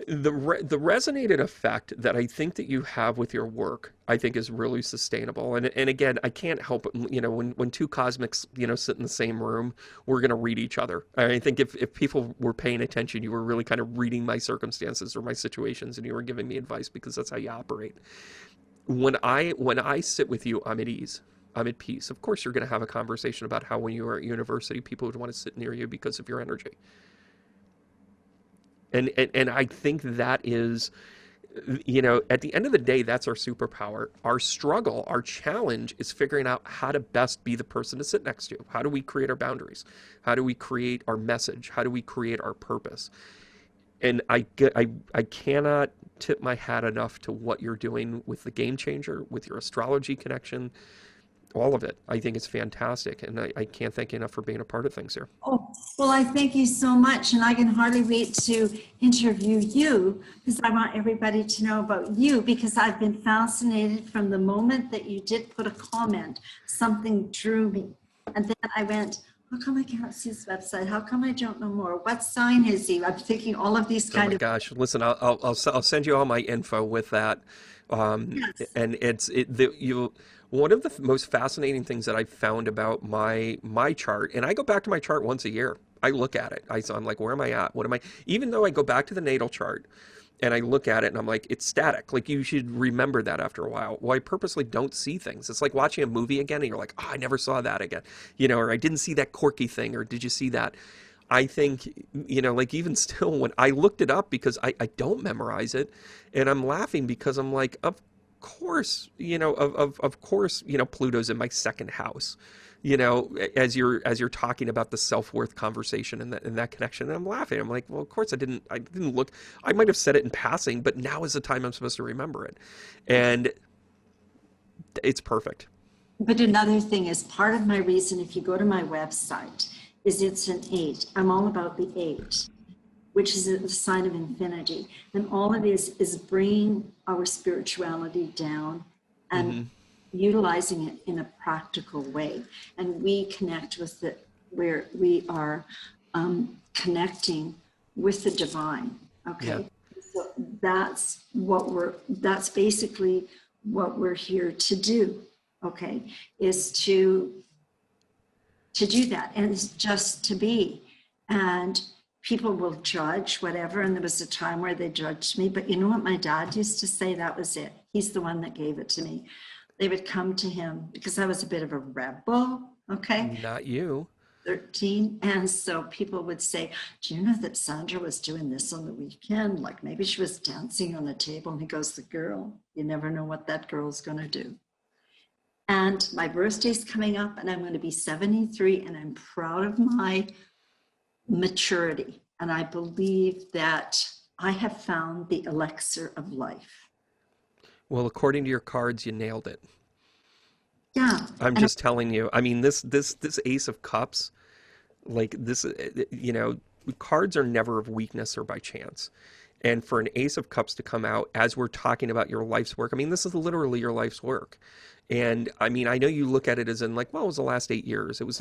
The resonated effect that I think that you have with your work, I think is really sustainable. And again, I can't help it, when 2 cosmics, sit in the same room, we're going to read each other. I think if people were paying attention, you were really kind of reading my circumstances or my situations, and you were giving me advice because that's how you operate. When I sit with you, I'm at ease. I'm at peace. Of course, you're going to have a conversation about how when you were at university, people would want to sit near you because of your energy. And I think that is, at the end of the day, that's our superpower. Our struggle, our challenge is figuring out how to best be the person to sit next to. How do we create our boundaries? How do we create our message? How do we create our purpose? And I cannot tip my hat enough to what you're doing with the Game Changer, with your astrology connection, all of it. I think it's fantastic, and I can't thank you enough for being a part of things here. Oh, well, I thank you so much, and I can hardly wait to interview you because I want everybody to know about you, because I've been fascinated from the moment that you did put a comment. Something drew me, and then I went, how come I can't see his website? How come I don't know more? What sign is he? I'm thinking all of these kind of. Oh my gosh! Listen, I'll send you all my info with that. Yes. And one of the most fascinating things that I found about my chart, and I go back to my chart once a year. I look at it. I'm like, where am I at? What am I? Even though I go back to the natal chart and I look at it and I'm like, it's static. Like, you should remember that after a while. Well, I purposely don't see things. It's like watching a movie again and you're like, oh, I never saw that again. Or I didn't see that quirky thing, or did you see that? I think, like, even still, when I looked it up, because I don't memorize it, and I'm laughing because I'm like, of course, of course, Pluto's in my second house, as you're talking about the self-worth conversation and that connection, and I'm laughing. I'm like, well, of course I didn't look, I might have said it in passing, but now is the time I'm supposed to remember it. And it's perfect. But another thing is, part of my reason, if you go to my website, is it's an 8. I'm all about the 8, which is a sign of infinity. And all it is bringing our spirituality down and utilizing it in a practical way. And we connect with it where we are connecting with the divine. Okay. Yeah. So that's basically what we're here to do. Okay. Is to do that, and it's just to be. And people will judge whatever, and there was a time where they judged me, but you know what my dad used to say? That was it. He's the one that gave it to me. They would come to him because I was a bit of a rebel. Okay. Not you. 13. And so people would say, do you know that Sandra was doing this on the weekend? Like, maybe she was dancing on a table. And he goes, the girl, you never know what that girl's going to do. And my birthday's coming up, and I'm going to be 73, and I'm proud of my maturity. And I believe that I have found the elixir of life. Well, according to your cards, you nailed it. Yeah. I'm And just telling you. I mean, this Ace of Cups, like this, cards are never of weakness or by chance. And for an Ace of Cups to come out as we're talking about your life's work, I mean, this is literally your life's work. And I mean, I know you look at it as in like, well, it was the last 8 years. It was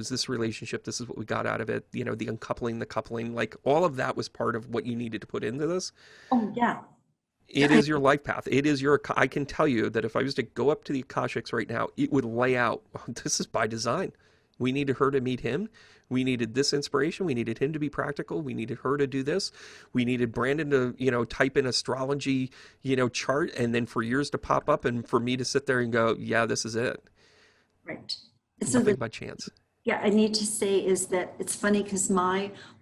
this relationship. This is what we got out of it. The uncoupling, the coupling, like all of that was part of what you needed to put into this. oh, yeah. It is your life path. It is your, I can tell you that if I was to go up to the Akashics right now, it would lay out, this is by design. We needed her to meet him. We needed this inspiration. We needed him to be practical. We needed her to do this. We needed Brandon to, type in astrology, chart, and then for years to pop up and for me to sit there and go, yeah, this is it. Right. So Nothing by chance. yeah, I need to say is that it's funny because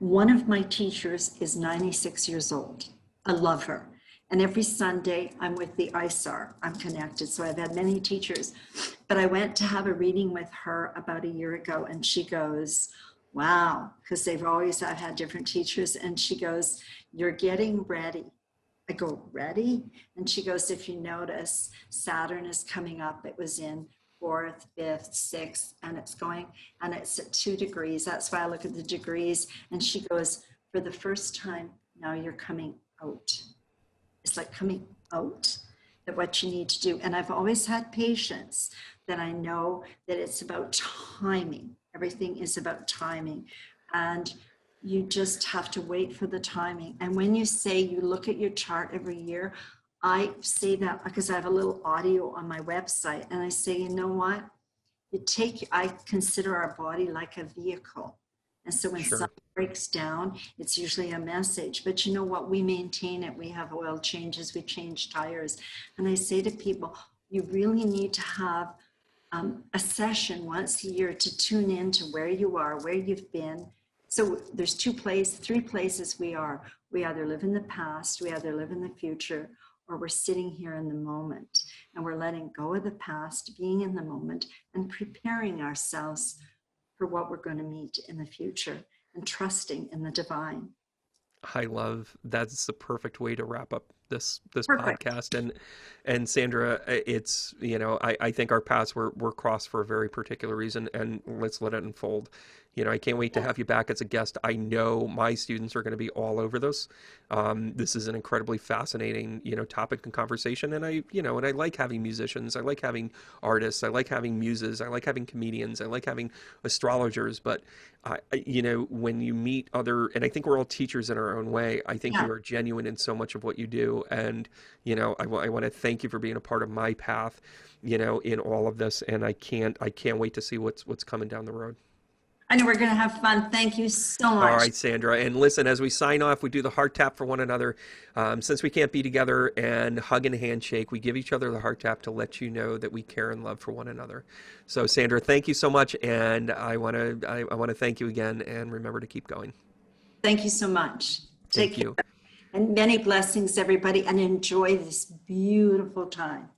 one of my teachers is 96 years old. I love her. And every Sunday I'm with the ISAR. I'm connected. So I've had many teachers. But I went to have a reading with her about a year ago and she goes, wow, because I've had different teachers. And she goes, you're getting ready. I go, ready? And she goes, if you notice, Saturn is coming up. It was in 4th, 5th, 6th, and it's at 2 degrees. That's why I look at the degrees. And she goes, for the first time, now you're coming out. It's like coming out, that what you need to do. And I've always had patience that I know that it's about timing. Everything is about timing. And you just have to wait for the timing. And when you say you look at your chart every year, I say that because I have a little audio on my website. And I say, you know what? I consider our body like a vehicle. And so when Sure. something breaks down, it's usually a message. But you know what? We maintain it. We have oil changes. We change tires. And I say to people, you really need to have a session once a year to tune in to where you are, where you've been. So there's 3 places we are. We either live in the past, we either live in the future, or we're sitting here in the moment. And we're letting go of the past, being in the moment, and preparing ourselves for what we're going to meet in the future and trusting in the divine. I love that's the perfect way to wrap up this Perfect. podcast. And Sandra, it's I think our paths were crossed for a very particular reason, and let's let it unfold. I can't wait to have you back as a guest. I know my students are going to be all over this. This is an incredibly fascinating topic and conversation, and I like having musicians. I like having artists. I like having muses. I like having comedians. I like having astrologers. But when you meet and I think we're all teachers in our own way. I think Yeah. you are genuine in so much of what you do, and I want to thank you for being a part of my path, in all of this. And I can't wait to see what's coming down the road. I know we're going to have fun. Thank you so All much. right, Sandra. And listen, as we sign off, we do the heart tap for one another. Since we can't be together and hug and handshake, we give each other the heart tap to let you know that we care and love for one another. So, Sandra, thank you so much, and I want to thank you again. And remember to keep going. Thank you so much. Take Thank care. you. And many blessings, everybody, and enjoy this beautiful time.